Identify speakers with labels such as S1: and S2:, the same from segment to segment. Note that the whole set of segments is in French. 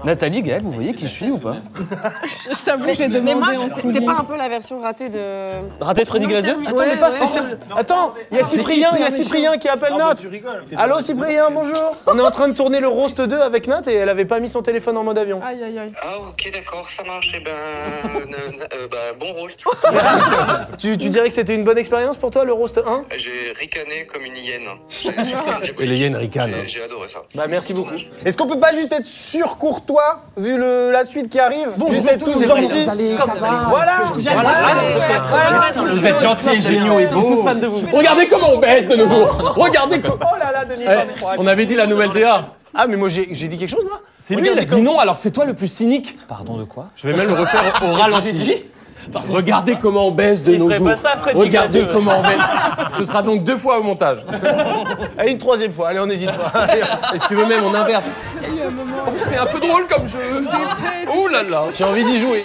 S1: Nathalie, Gaël, vous voyez qui je suis ou pas?
S2: Je t'avoue, j'ai demandé.
S3: Mais moi,
S2: en
S3: t'es pas un
S2: coulisses.
S3: peu la version ratée de...
S1: Raté de Freddy Glazeux?
S4: Attends, mais pas c'est... Attends, il y a Cyprien qui appelle Nat. Allô Cyprien, bonjour. On est en train de tourner le roast 2 avec Nat et elle avait pas mis son téléphone en mode avion.
S3: Aïe, aïe, aïe.
S5: Ah ok d'accord, ça marche, et bon roast.
S4: Tu dirais que c'était une bonne expérience pour toi le roast 1?
S5: J'ai ricané comme une hyène.
S1: Et les hyènes ricanent.
S5: J'ai adoré ça.
S4: Bah merci beaucoup.
S6: Est-ce qu'on peut pas juste être surcourtois vu la suite qui arrive?
S4: Bon,
S6: juste être tous gentils.
S4: Allez, ça va.
S6: Voilà.
S1: Vous êtes gentils, géniaux et beaux.
S4: Tous fans de vous.
S1: Regardez comment on baisse de nos jours. Regardez comment...
S6: Oh là là, 2023.
S1: On avait dit la nouvelle DA.
S4: Ah mais moi j'ai dit quelque chose moi?
S1: C'est lui, il a dit non, alors c'est toi le plus cynique.
S7: Pardon, de quoi?
S1: Je vais même le refaire au ralenti. Regardez comment on baisse de nos jours. Regardez comment on baisse. Ce sera donc 2 fois au montage.
S4: Allez, une 3e fois, allez on n'hésite pas.
S1: Et si tu veux même on inverse. Oh, c'est un peu drôle comme jeu. Ouh là là.
S4: J'ai envie d'y jouer.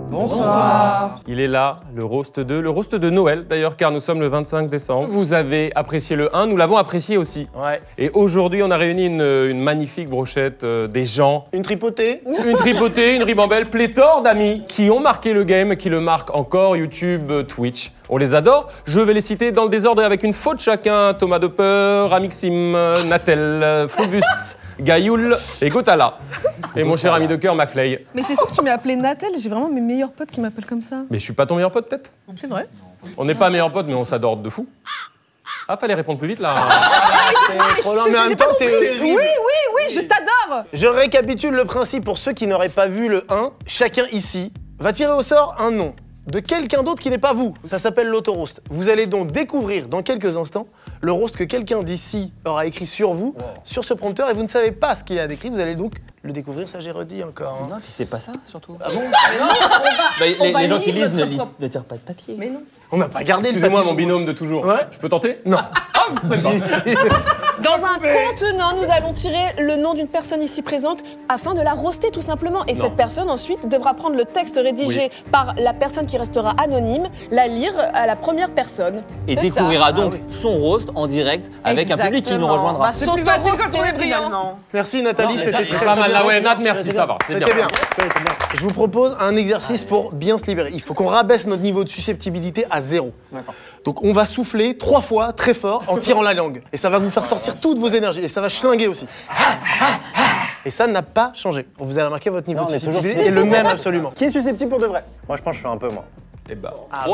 S1: Bonsoir. Il est là, le roast 2. Le roast de Noël d'ailleurs, car nous sommes le 25 décembre. Vous avez apprécié le 1, nous l'avons apprécié aussi.
S4: Ouais.
S1: Et aujourd'hui, on a réuni une magnifique brochette des gens.
S4: Une tripotée.
S1: Une tripotée, une ribambelle, pléthore d'amis qui ont marqué le game, qui le marquent encore, YouTube, Twitch. On les adore. Je vais les citer dans le désordre et avec une faute chacun. Thomas de Peur, Amixim, Natel, Flubus, Gaïoul et Gotala. Et mon cher ami de cœur, McFly.
S2: Mais c'est fou que tu m'aies appelé Natel, j'ai vraiment mes meilleurs potes qui m'appellent comme ça.
S1: Mais je suis pas ton meilleur pote, peut-être?
S2: C'est vrai.
S1: On n'est pas meilleurs potes, mais on s'adore de fou. Ah, fallait répondre plus vite, là.
S4: C'est trop long, mais en même temps t'es...
S2: Oui, je t'adore.
S4: Je récapitule le principe pour ceux qui n'auraient pas vu le 1. Chacun ici va tirer au sort un nom de quelqu'un d'autre qui n'est pas vous. Ça s'appelle l'auto-roast. Vous allez donc découvrir dans quelques instants le roast que quelqu'un d'ici aura écrit sur vous, sur ce prompteur, et vous ne savez pas ce qu'il a décrit. Vous allez donc le découvrir, ça j'ai redit encore.
S7: Non, puis c'est pas ça, surtout.
S4: Ah bon?
S7: Les gens qui lisent ne tirent pas de papier.
S2: Mais non.
S4: On n'a pas gardé le
S1: Excusez-moi,
S4: papier.
S1: mon binôme de toujours.
S4: Ouais.
S1: Je peux tenter?
S4: Non.
S3: Dans un contenant, nous allons tirer le nom d'une personne ici présente afin de la roaster tout simplement. Et cette personne ensuite devra prendre le texte rédigé par la personne qui restera anonyme, la lire à la première personne.
S7: Et découvrira donc son roast en direct avec un public qui nous rejoindra.
S3: C'est plus facile quand on est brillant.
S4: Merci Nathalie, c'était
S1: C'est
S4: très
S1: pas mal
S4: bien.
S1: là, ouais, Nat, merci, ça va. C'est bien.
S4: C'était bien. Je vous propose un exercice pour bien se libérer. Il faut qu'on rabaisse notre niveau de susceptibilité à 0. Donc on va souffler 3 fois très fort en tirant la langue. Et ça va vous faire sortir toutes vos énergies. Et ça va schlinguer aussi. Et ça n'a pas changé. Vous avez remarqué votre niveau de susceptibilité est le même absolument.
S6: Qui est susceptible pour de vrai?
S7: Moi, je pense que je suis un peu, moi.
S1: Eh ben,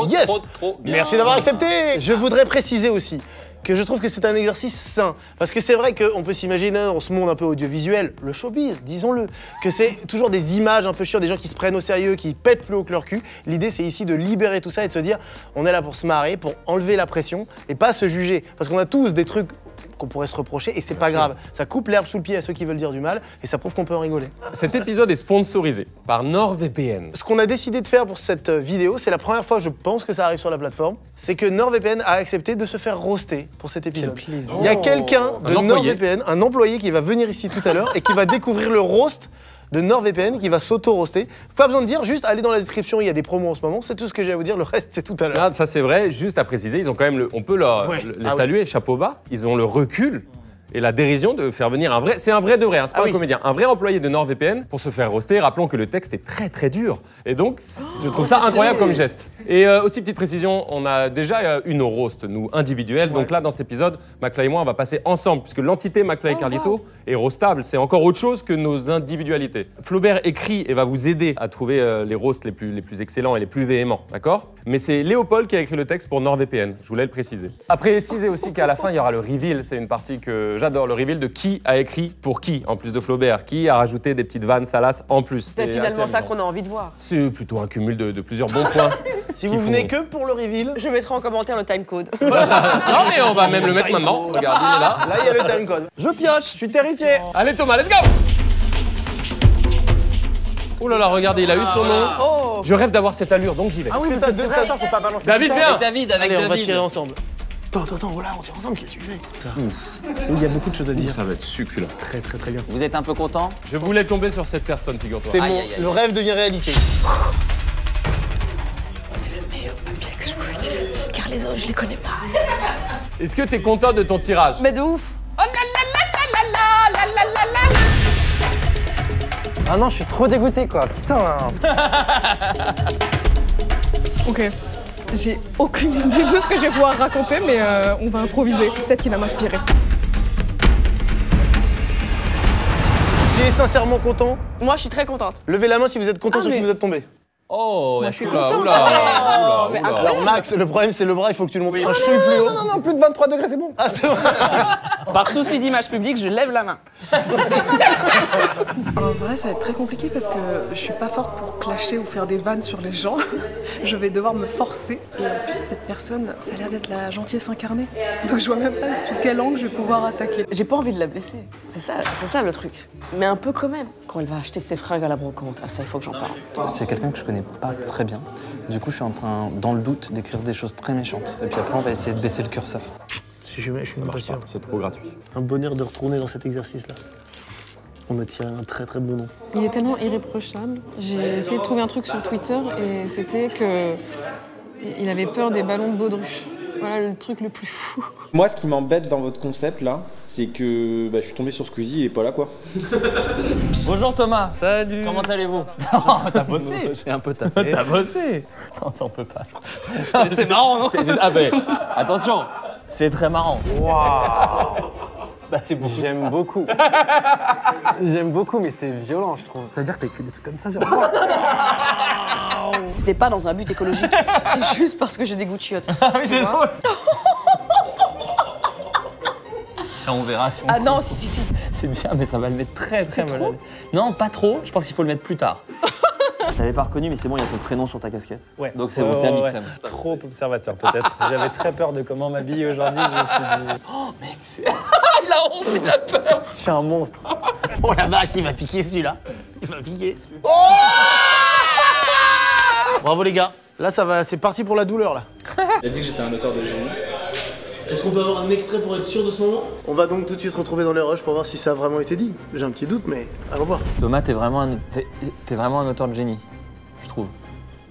S4: Yes.
S1: trop bien.
S4: Merci d'avoir accepté. Je voudrais préciser aussi que je trouve que c'est un exercice sain. Parce que c'est vrai qu'on peut s'imaginer dans ce monde un peu audiovisuel, le showbiz, disons-le, que c'est toujours des images un peu chiantes, des gens qui se prennent au sérieux, qui pètent plus haut que leur cul. L'idée, c'est ici de libérer tout ça et de se dire, on est là pour se marrer, pour enlever la pression et pas se juger. Parce qu'on a tous des trucs qu'on pourrait se reprocher et c'est pas grave. Ça coupe l'herbe sous le pied à ceux qui veulent dire du mal et ça prouve qu'on peut en rigoler.
S1: Cet épisode est sponsorisé par NordVPN.
S4: Ce qu'on a décidé de faire pour cette vidéo, c'est la première fois, je pense que ça arrive sur la plateforme, c'est que NordVPN a accepté de se faire roaster pour cet épisode. Il y a quelqu'un de
S1: Un employé.
S4: NordVPN, un employé qui va venir ici tout à l'heure et qui va découvrir le roast de NordVPN, qui va s'auto-roaster. Pas besoin de dire, juste allez dans la description, il y a des promos en ce moment, c'est tout ce que j'ai à vous dire, le reste c'est tout à l'heure.
S1: Là, ça c'est vrai, juste à préciser, ils ont quand même on peut les saluer, chapeau bas, ils ont le recul et la dérision de faire venir un vrai, c'est un vrai de vrai, hein, c'est pas un comédien, un vrai employé de NordVPN pour se faire roaster. Rappelons que le texte est très très dur et donc je trouve ça incroyable comme geste. Et aussi petite précision, on a déjà eu nos roasts nous individuels, donc là dans cet épisode, McFly et moi on va passer ensemble puisque l'entité McFly et Carlito est roastable, c'est encore autre chose que nos individualités. Flaubert écrit et va vous aider à trouver les roasts les plus excellents et les plus véhéments, d'accord? Mais c'est Léopold qui a écrit le texte pour NordVPN, je voulais le préciser. À préciser aussi qu'à la fin il y aura le reveal, c'est une partie que j'adore, le reveal de qui a écrit pour qui, en plus de Flaubert, qui a rajouté des petites vannes salaces en plus.
S3: C'est finalement ça qu'on a envie de voir.
S1: C'est plutôt un cumul de plusieurs bons points.
S4: Si vous venez que pour le reveal,
S3: Je mettrai en commentaire le timecode.
S1: Non mais on va même le mettre maintenant, regardez, il est là.
S4: là il y a le timecode.
S6: Je pioche, je suis terrifié.
S1: Allez Thomas, let's go! Oh là là, regardez, il a eu son nom. Je rêve d'avoir cette allure, donc j'y vais.
S6: Ah oui, parce que c'est vrai, attends, faut pas balancer.
S1: David, viens!
S7: David,
S4: Allez, on va tirer ensemble. Attends, voilà, on tire ensemble, qu'est-ce que tu fais? Il y a beaucoup de choses à dire.
S1: Ça va être succulent.
S4: Très très bien.
S7: Vous êtes un peu content?
S1: Je voulais tomber sur cette personne, figure-toi.
S4: C'est
S7: Aïe,
S4: bon,
S7: aïe, aïe.
S4: le rêve devient réalité.
S3: C'est le meilleur papier que je pouvais dire, car les autres, je les connais pas.
S1: Est-ce que t'es content de ton tirage?
S3: Mais de ouf. Oh là là là là là là là
S8: Ah non, je suis trop dégoûté, quoi. Putain.
S2: Ok. J'ai aucune idée de ce que je vais pouvoir raconter, mais on va improviser. Peut-être qu'il va m'inspirer.
S4: Qui est sincèrement content?
S3: Moi, je suis très contente.
S4: Levez la main si vous êtes content sur qui
S2: mais-
S4: vous êtes tombé.
S7: Oh,
S2: Moi, je suis
S1: Oula,
S2: contente.
S1: oula,
S3: mais
S1: oula.
S3: incroyable.
S4: Alors Max, le problème c'est le bras, il faut que tu le montes un chouille plus haut.
S8: Non, plus de 23 degrés, c'est bon.
S4: Ah c'est vrai.
S8: Par souci d'image publique, je lève la main.
S2: En vrai, ça va être très compliqué parce que je suis pas forte pour clasher ou faire des vannes sur les gens. Je vais devoir me forcer. Et en plus, cette personne, ça a l'air d'être la gentillesse incarnée. Donc je vois même pas sous quel angle je vais pouvoir attaquer.
S3: J'ai pas envie de la blesser. C'est ça le truc. Mais un peu quand même. Quand elle va acheter ses fringues à la brocante, ah ça, il faut que j'en parle.
S9: C'est quelqu'un que je connais pas très bien. Du coup, je suis en train, dans le doute, d'écrire des choses très méchantes. Et puis après, on va essayer de baisser le curseur.
S4: Je suis même pas sûr.
S1: C'est trop gratuit.
S4: Un bonheur de retourner dans cet exercice-là. On a tiré un très très bon nom.
S2: Il est tellement irréprochable. J'ai essayé de trouver un truc sur Twitter et c'était que il avait peur des ballons de baudruche. Voilà le truc le plus fou.
S10: Moi, ce qui m'embête dans votre concept là, c'est que je suis tombé sur Squeezie, il est pas là quoi.
S7: Bonjour Thomas.
S9: Salut.
S7: Comment allez-vous?
S9: T'as bossé. J'ai un peu taffé.
S7: T'as bossé?
S9: Non, ça on peut pas.
S7: C'est marrant, non? Ah ben, attention, c'est très marrant.
S8: Waouh.
S9: Bah, c'est beaucoup.
S8: J'aime beaucoup. J'aime beaucoup, mais c'est violent, je trouve. Ça veut dire que t'as écrit des trucs comme ça sur moi.
S3: C'était pas dans un but écologique. C'est juste parce que j'ai des goûts de chiottes. Tu vois.
S7: Ça, on verra si on...
S3: Ah non, si.
S7: C'est bien, mais ça va le mettre très mal.
S3: trop
S7: Non, pas trop. Je pense qu'il faut le mettre plus tard. Je t'avais pas reconnu, mais c'est bon, il y a ton prénom sur ta casquette.
S10: Ouais.
S7: Donc c'est bon, c'est Amixem.
S10: Trop observateur peut-être. J'avais très peur de comment m'habiller aujourd'hui, je me suis dit...
S7: Oh mec, c'est... Il a honte, il a peur.
S10: Je suis un monstre.
S4: Oh la vache, il m'a piqué celui-là. Il m'a piqué. Oh bravo les gars. Là ça va, c'est parti pour la douleur là.
S10: Il a dit que j'étais un auteur de génie.
S4: Est-ce qu'on peut avoir un extrait pour être sûr de ce moment? On va donc tout de suite retrouver dans les rushs pour voir si ça a vraiment été dit. J'ai un petit doute, mais allons voir.
S7: Thomas, t'es vraiment un auteur de génie, je trouve.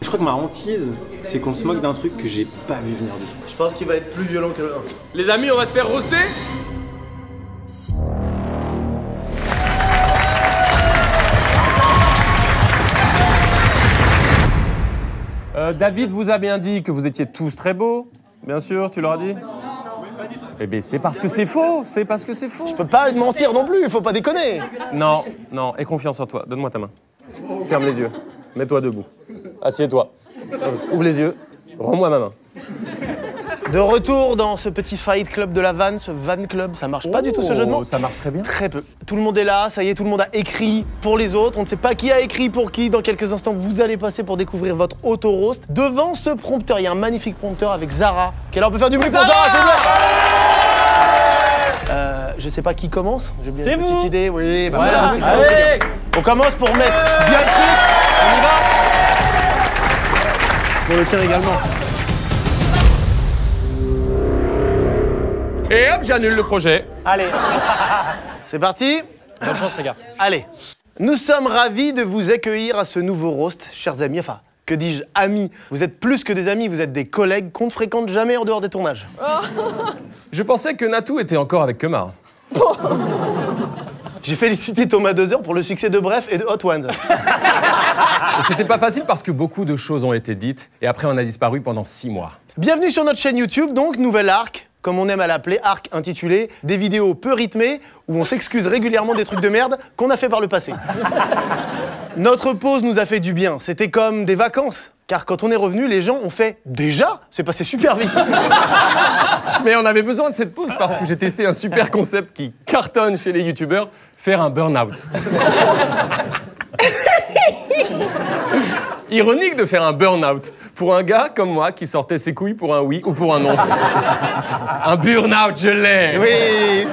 S10: Je crois que ma hantise, c'est qu'on se moque d'un truc que j'ai pas vu venir du tout.
S4: Je pense qu'il va être plus violent que le 1.
S1: Les amis, on va se faire roaster. David vous a bien dit que vous étiez tous très beaux. Bien sûr, tu leur as dit? Eh bien, c'est parce que c'est faux. C'est parce que c'est faux.
S4: Je peux pas mentir non plus, il faut pas déconner.
S1: Non, non, aie confiance en toi. Donne-moi ta main. Ferme les yeux. Mets-toi debout. Assieds-toi. Ouvre les yeux. Rends-moi ma main.
S4: De retour dans ce petit fight club de la vanne, ce van club, ça marche pas du tout ce jeu de mots?
S1: Ça marche très bien.
S4: Très peu. Tout le monde est là, ça y est, tout le monde a écrit pour les autres. On ne sait pas qui a écrit pour qui. Dans quelques instants, vous allez passer pour découvrir votre auto-roast. Devant ce prompteur, il y a un magnifique prompteur avec Zara. Quelle heure on peut faire du bruit pour Zara, s'il vous plaît? Je sais pas qui commence. J'ai bien une petite idée. Oui, bah voilà.
S7: Allez.
S4: On commence pour mettre bien le truc. On y va. Pour le tir également.
S1: Et hop, j'annule le projet.
S4: Allez. C'est parti.
S1: Bonne chance, les gars.
S4: Allez. Nous sommes ravis de vous accueillir à ce nouveau roast, chers amis. Enfin, que dis-je, amis. Vous êtes plus que des amis, vous êtes des collègues qu'on ne fréquente jamais en dehors des tournages.
S1: Je pensais que Natou était encore avec Kemar.
S4: J'ai félicité Thomas Dozer pour le succès de Bref et de Hot Ones.
S1: Et c'était pas facile parce que beaucoup de choses ont été dites et après on a disparu pendant 6 mois.
S4: Bienvenue sur notre chaîne YouTube, donc, nouvel arc, comme on aime à l'appeler, arc intitulé « Des vidéos peu rythmées où on s'excuse régulièrement des trucs de merde qu'on a fait par le passé ». Notre pause nous a fait du bien, c'était comme des vacances. Car quand on est revenu, les gens ont fait « Déjà ? C'est passé super vite !»
S1: Mais on avait besoin de cette pause parce que j'ai testé un super concept qui cartonne chez les youtubeurs, faire un burn-out. Ironique de faire un burn-out pour un gars comme moi qui sortait ses couilles pour un oui ou pour un non. Un burn-out, je l'ai.
S4: Oui,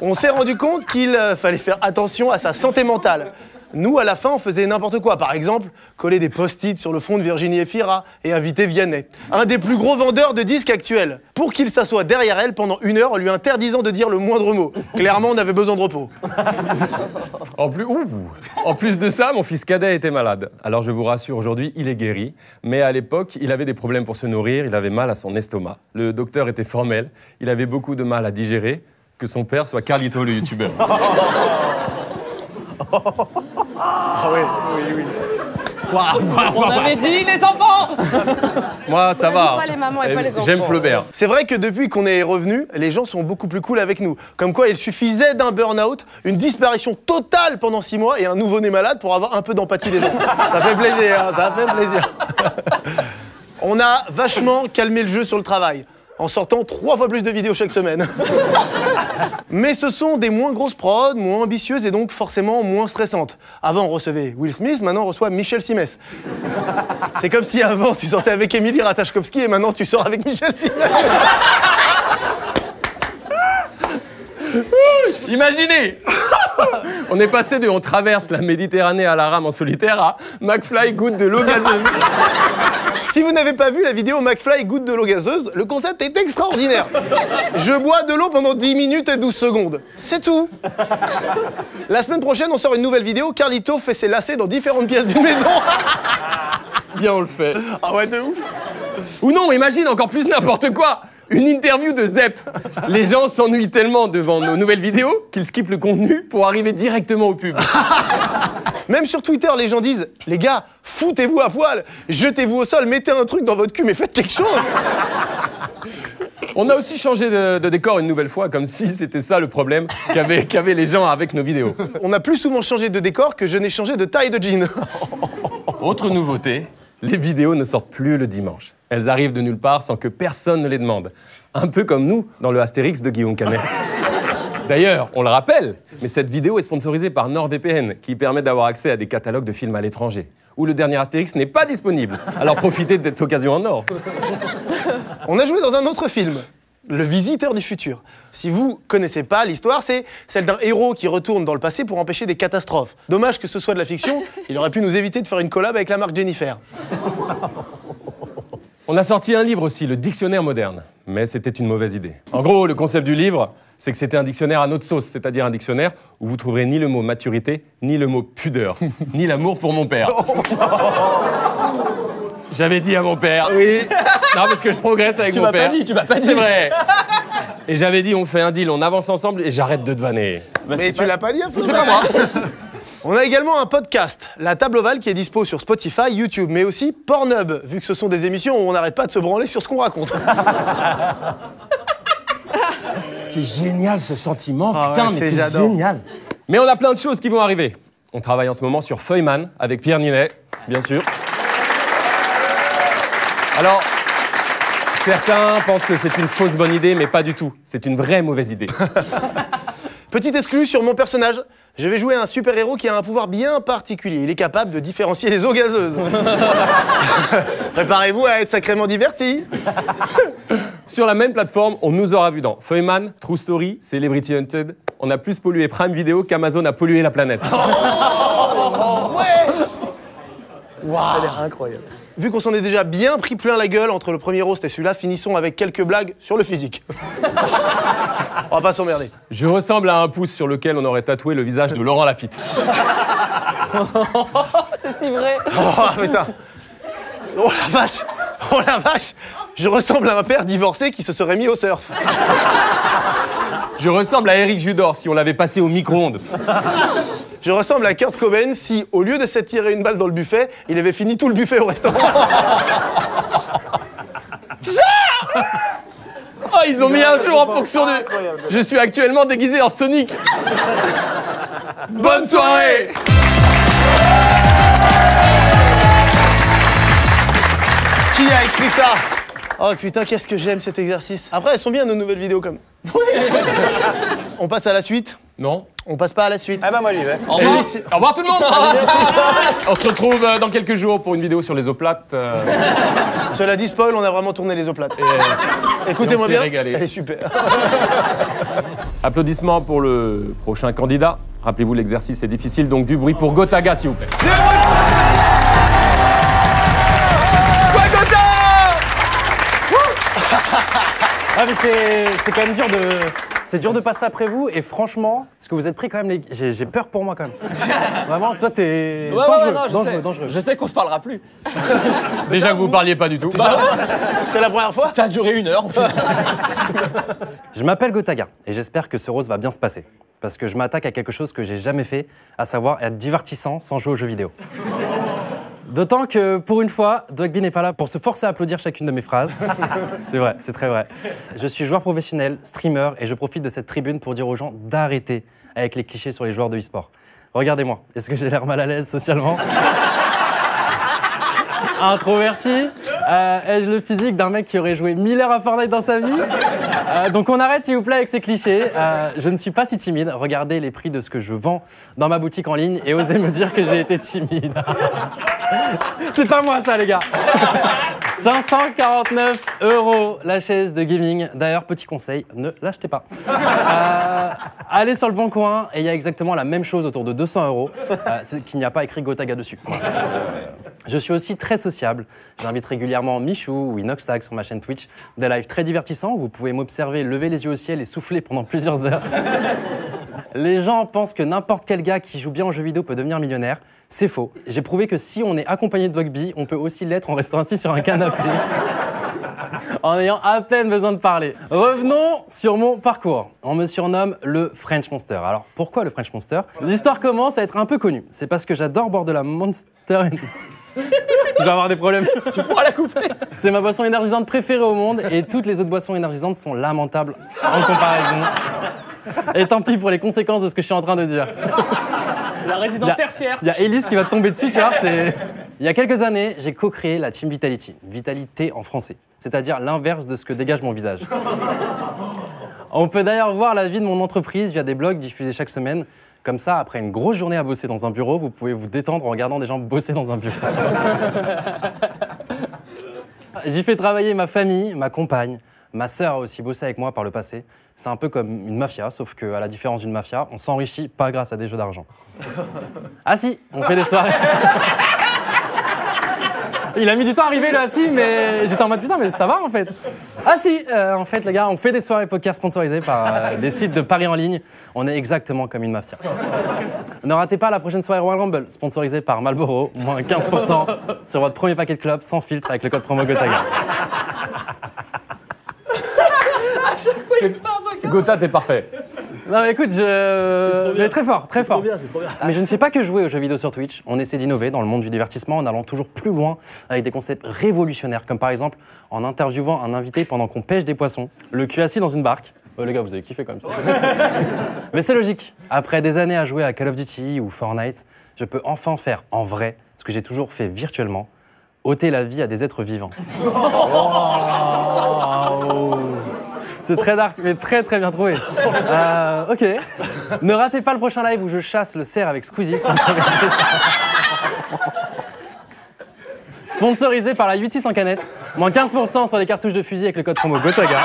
S4: on s'est rendu compte qu'il fallait faire attention à sa santé mentale. Nous, à la fin, on faisait n'importe quoi. Par exemple, coller des post-it sur le front de Virginie Efira et inviter Vianney, un des plus gros vendeurs de disques actuels, pour qu'il s'assoie derrière elle pendant 1 heure en lui interdisant de dire le moindre mot. Clairement, on avait besoin de repos.
S1: En plus de ça, mon fils cadet était malade. Alors je vous rassure, aujourd'hui, il est guéri. Mais à l'époque, il avait des problèmes pour se nourrir, il avait mal à son estomac. Le docteur était formel, il avait beaucoup de mal à digérer que son père soit Carlito le youtubeur.
S4: Ah oui, oui, oui.
S9: On avait dit les enfants.
S1: Moi, ça va.
S3: Pas les mamans et pas les enfants.
S1: J'aime Flaubert.
S4: C'est vrai que depuis qu'on est revenu, les gens sont beaucoup plus cool avec nous. Comme quoi, il suffisait d'un burn-out, une disparition totale pendant 6 mois et un nouveau-né malade pour avoir un peu d'empathie des gens. Ça fait plaisir, hein, ça fait plaisir. On a vachement calmé le jeu sur le travail, en sortant 3 fois plus de vidéos chaque semaine. Mais ce sont des moins grosses prods, moins ambitieuses et donc forcément moins stressantes. Avant, on recevait Will Smith, maintenant on reçoit Michel Simès. C'est comme si avant, tu sortais avec Émilie Ratajkowski et maintenant tu sors avec Michel Simès.
S1: Imaginez. On est passé de on traverse la Méditerranée à la rame en solitaire à McFly goûte de l'eau gazeuse.
S4: Si vous n'avez pas vu la vidéo McFly goûte de l'eau gazeuse, le concept est extraordinaire. Je bois de l'eau pendant 10 minutes et 12 secondes. C'est tout. La semaine prochaine, on sort une nouvelle vidéo. Carlito fait ses lacets dans différentes pièces d'une maison.
S1: Bien, on le fait.
S4: Ah ouais, de ouf.
S1: Ou non, imagine encore plus n'importe quoi. Une interview de Zep. Les gens s'ennuient tellement devant nos nouvelles vidéos qu'ils skippent le contenu pour arriver directement au pub.
S4: Même sur Twitter, les gens disent « Les gars, foutez-vous à poil, jetez-vous au sol, mettez un truc dans votre cul, mais faites quelque chose !»
S1: On a aussi changé de décor une nouvelle fois, comme si c'était ça le problème qu'avaient les gens avec nos vidéos.
S4: On a plus souvent changé de décor que je n'ai changé de taille de jean.
S1: Autre nouveauté, les vidéos ne sortent plus le dimanche. Elles arrivent de nulle part sans que personne ne les demande. Un peu comme nous dans le Astérix de Guillaume Canet. D'ailleurs, on le rappelle, mais cette vidéo est sponsorisée par NordVPN, qui permet d'avoir accès à des catalogues de films à l'étranger, où le dernier Astérix n'est pas disponible. Alors profitez de cette occasion en or.
S4: On a joué dans un autre film, Le Visiteur du Futur. Si vous connaissez pas l'histoire, c'est celle d'un héros qui retourne dans le passé pour empêcher des catastrophes. Dommage que ce soit de la fiction, il aurait pu nous éviter de faire une collab avec la marque Jennifer.
S1: On a sorti un livre aussi, le Dictionnaire moderne. Mais c'était une mauvaise idée. En gros, le concept du livre, c'est que c'était un dictionnaire à notre sauce, c'est-à-dire un dictionnaire où vous trouverez ni le mot maturité, ni le mot pudeur, ni l'amour pour mon père. J'avais dit à mon père.
S4: Oui.
S1: Non, parce que je progresse avec mon père.
S7: Tu m'as pas dit.
S1: C'est vrai. Et j'avais dit, on fait un deal, on avance ensemble et j'arrête de te vanner.
S4: Mais tu l'as pas dit,
S1: C'est pas moi.
S4: On a également un podcast, La Table Ovale, qui est dispo sur Spotify, YouTube, mais aussi Pornhub, vu que ce sont des émissions où on n'arrête pas de se branler sur ce qu'on raconte.
S1: C'est génial ce sentiment,
S4: Ah
S1: putain,
S4: ouais,
S1: mais c'est
S4: j'adore.
S1: génial. Mais on a plein de choses qui vont arriver. On travaille en ce moment sur Feuilleman avec Pierre Ninet, bien sûr. Alors, certains pensent que c'est une fausse bonne idée, mais pas du tout. C'est une vraie mauvaise idée.
S4: Petite exclue sur mon personnage. Je vais jouer un super-héros qui a un pouvoir bien particulier. Il est capable de différencier les eaux gazeuses. Préparez-vous à être sacrément divertis.
S1: Sur la même plateforme, on nous aura vu dans Feuilleman, True Story, Celebrity Hunted. On a plus pollué Prime Video qu'Amazon a pollué la planète.
S4: Wesh! Waouh! Elle est incroyable. Vu qu'on s'en est déjà bien pris plein la gueule entre le premier roast et celui-là, finissons avec quelques blagues sur le physique. On va pas s'emmerder.
S1: Je ressemble à un pouce sur lequel on aurait tatoué le visage de Laurent Lafitte.
S3: C'est si vrai.
S4: Oh putain! Oh la vache! Oh la vache! Je ressemble à un père divorcé qui se serait mis au surf.
S1: Je ressemble à Eric Judor si on l'avait passé au micro-ondes.
S4: Je ressemble à Kurt Cobain si, au lieu de s'être tiré une balle dans le buffet, il avait fini tout le buffet au restaurant.
S1: Oh, ils ont mis un jour en fonction de... Je suis actuellement déguisé en Sonic. Bonne soirée.
S4: Qui a écrit ça? Oh putain, qu'est-ce que j'aime cet exercice. Après, elles sont bien nos nouvelles vidéos comme. On passe à la suite?
S1: Non.
S4: On passe pas à la suite.
S8: Ah bah moi j'y vais.
S1: Au revoir. Au revoir tout le monde. On se retrouve dans quelques jours pour une vidéo sur les eaux plates.
S4: Cela dit, spoil, on a vraiment tourné les eaux plates. Écoutez-moi
S1: on s'est
S4: bien,
S1: régalé.
S4: elle est super.
S1: Applaudissements pour le prochain candidat. Rappelez-vous, l'exercice est difficile, donc du bruit pour Gotaga, s'il vous plaît.
S8: Ah mais c'est quand même dur de... C'est dur de passer après vous et franchement, ce que vous êtes pris quand même, j'ai peur pour moi quand même. Vraiment, toi t'es dangereux.
S7: Je sais qu'on se parlera plus.
S1: Déjà que vous parliez pas du tout.
S4: C'est la première fois?
S7: Ça a duré 1 heure au final.
S8: Je m'appelle Gotaga et j'espère que ce rose va bien se passer. parce que je m'attaque à quelque chose que j'ai jamais fait, à savoir être divertissant sans jouer aux jeux vidéo. D'autant que, pour une fois, Dwagby n'est pas là pour se forcer à applaudir chacune de mes phrases. C'est vrai, c'est très vrai. Je suis joueur professionnel, streamer, et je profite de cette tribune pour dire aux gens d'arrêter avec les clichés sur les joueurs de e-sport. Regardez-moi, est-ce que j'ai l'air mal à l'aise socialement? Introverti, ai-je le physique d'un mec qui aurait joué 1000 heures à Fortnite dans sa vie? Donc on arrête s'il vous plaît avec ces clichés. Je ne suis pas si timide. Regardez les prix de ce que je vends dans ma boutique en ligne et osez me dire que j'ai été timide. C'est pas moi ça les gars. 549 € la chaise de gaming. D'ailleurs, petit conseil, ne l'achetez pas. Allez sur le Bon Coin et il y a exactement la même chose autour de 200 €. C'est qu'il n'y a pas écrit Gotaga dessus. Je suis aussi très sociable. J'invite régulièrement Michou ou Inoxtag sur ma chaîne Twitch. Des lives très divertissants où vous pouvez m'observer lever les yeux au ciel et souffler pendant plusieurs heures. Les gens pensent que n'importe quel gars qui joue bien aux jeux vidéo peut devenir millionnaire. C'est faux. J'ai prouvé que si on est accompagné de Dwagby, on peut aussi l'être en restant assis sur un canapé. En ayant à peine besoin de parler. Revenons sur mon parcours. On me surnomme le French Monster. Alors, pourquoi le French Monster? L'histoire commence à être un peu connue. C'est parce que j'adore boire de la Monster... Je vais avoir des problèmes.
S7: Tu pourras la couper.
S8: C'est ma boisson énergisante préférée au monde et toutes les autres boissons énergisantes sont lamentables en comparaison. Et tant pis pour les conséquences de ce que je suis en train de dire.
S7: La résidence tertiaire.
S8: Il y a Elise qui va te tomber dessus, tu vois. Il y a quelques années, j'ai co-créé la Team Vitality. Vitalité en français. C'est-à-dire l'inverse de ce que dégage mon visage. On peut d'ailleurs voir la vie de mon entreprise via des blogs diffusés chaque semaine. Comme ça, après une grosse journée à bosser dans un bureau, vous pouvez vous détendre en regardant des gens bosser dans un bureau. J'y fais travailler ma famille, ma compagne. Ma sœur a aussi bossé avec moi par le passé. C'est un peu comme une mafia, sauf qu'à la différence d'une mafia, on s'enrichit pas grâce à des jeux d'argent. Ah si, on fait des soirées. Il a mis du temps à arriver là, si, mais j'étais en mode putain, mais ça va en fait. Ah si, en fait les gars, on fait des soirées poker sponsorisées par des sites de paris en ligne. On est exactement comme une mafia. Ne ratez pas la prochaine soirée Royal Rumble, sponsorisée par Marlboro, moins 15% sur votre premier paquet de clopes sans filtre avec le code promo Gotaga.
S1: Gotha, t'es parfait.
S8: Non mais écoute, mais très fort, très fort.
S7: C'est trop bien.
S8: Mais je ne fais pas que jouer aux jeux vidéo sur Twitch. On essaie d'innover dans le monde du divertissement en allant toujours plus loin avec des concepts révolutionnaires, comme par exemple en interviewant un invité pendant qu'on pêche des poissons, le cul assis dans une barque. Les gars, vous avez kiffé quand même. Mais c'est logique. Après des années à jouer à Call of Duty ou Fortnite, je peux enfin faire en vrai ce que j'ai toujours fait virtuellement, ôter la vie à des êtres vivants. Oh. C'est très dark, mais très très bien trouvé. Ok. Ne ratez pas le prochain live où je chasse le cerf avec Squeezie, sponsorisé par la 8.6 en canette. Moins 15% sur les cartouches de fusil avec le code promo Gotaga.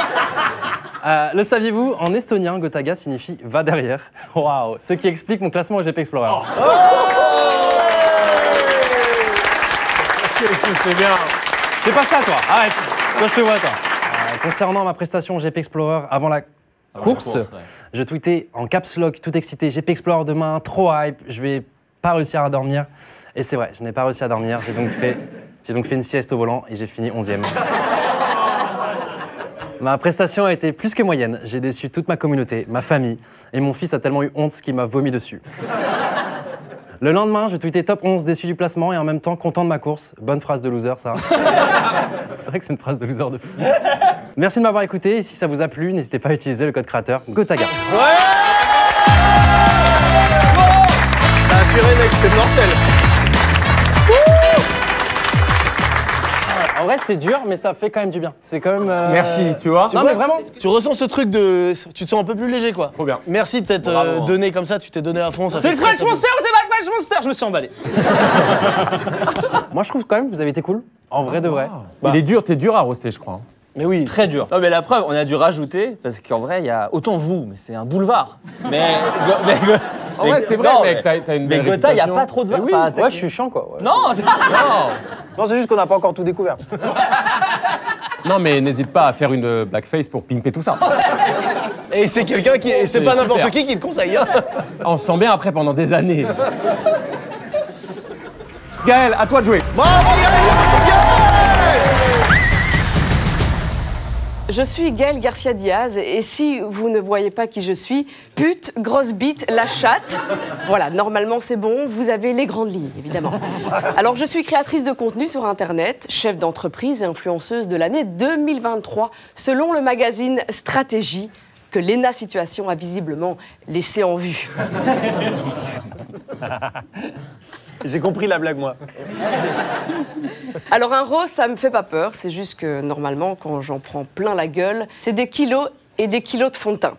S8: Le saviez-vous, en estonien, Gotaga signifie « va derrière ». Waouh. Ce qui explique mon classement au GP Explorer. Oh.
S1: C'est bien.
S8: C'est pas ça, toi. Arrête. Toi, je te vois, toi. Concernant ma prestation GP Explorer avant la course, je tweetais en caps lock, tout excité, GP Explorer demain, trop hype, je vais pas réussir à dormir. Et c'est vrai, je n'ai pas réussi à dormir, j'ai donc fait une sieste au volant et j'ai fini 11e. Ma prestation a été plus que moyenne, j'ai déçu toute ma communauté, ma famille, et mon fils a tellement eu honte qu'il m'a vomi dessus. Le lendemain, je tweetais top 11 déçu du placement et en même temps content de ma course. Bonne phrase de loser, ça. C'est vrai que c'est une phrase de loser de fou. Merci de m'avoir écouté. Et si ça vous a plu, n'hésitez pas à utiliser le code créateur Gotaga.
S4: Ouais. T'as assuré, mec, c'est mortel.
S8: En vrai, c'est dur, mais ça fait quand même du bien. C'est quand même.
S1: Merci, tu vois.
S8: Non, mais vraiment.
S4: Tu ressens ce truc de. Tu te sens un peu plus léger, quoi.
S1: Trop bien.
S4: Merci de t'être donné comme ça, tu t'es donné à fond.
S7: C'est le French Monster ou c'est pas le French Monster? Je me suis emballé.
S8: Moi, je trouve quand même que vous avez été cool. En vrai de vrai.
S1: Il est dur, t'es dur à roaster, je crois.
S4: Mais oui.
S7: Très dur. Non, mais la preuve, on a dû rajouter, parce qu'en vrai, il y a autant vous, mais c'est un boulevard. Mais.
S1: En vrai, c'est vrai, mec, t'as une belle
S7: réputation. Mais Gotha, il n'y a pas trop de...
S8: Oui.
S7: Enfin,
S8: ouais, je suis chiant, quoi. Ouais.
S7: Non.
S6: Non, c'est juste qu'on n'a pas encore tout découvert.
S1: Non, mais n'hésite pas à faire une blackface pour pimper tout ça.
S4: Et c'est quelqu'un qui... C'est pas n'importe qui le conseille, hein.
S1: On se sent bien après pendant des années. Gaël, à toi de jouer.
S4: Bravo, Gaël.
S11: Je suis Gaël Garcia Diaz et si vous ne voyez pas qui je suis, pute, grosse bite, la chatte. Voilà, normalement c'est bon, vous avez les grandes lignes, évidemment. Alors je suis créatrice de contenu sur Internet, chef d'entreprise et influenceuse de l'année 2023, selon le magazine Stratégie, que Léna Situation a visiblement laissé en vue.
S7: J'ai compris la blague, moi.
S11: Alors un rose, ça me fait pas peur, c'est juste que normalement, quand j'en prends plein la gueule, c'est des kilos et des kilos de fond de teint.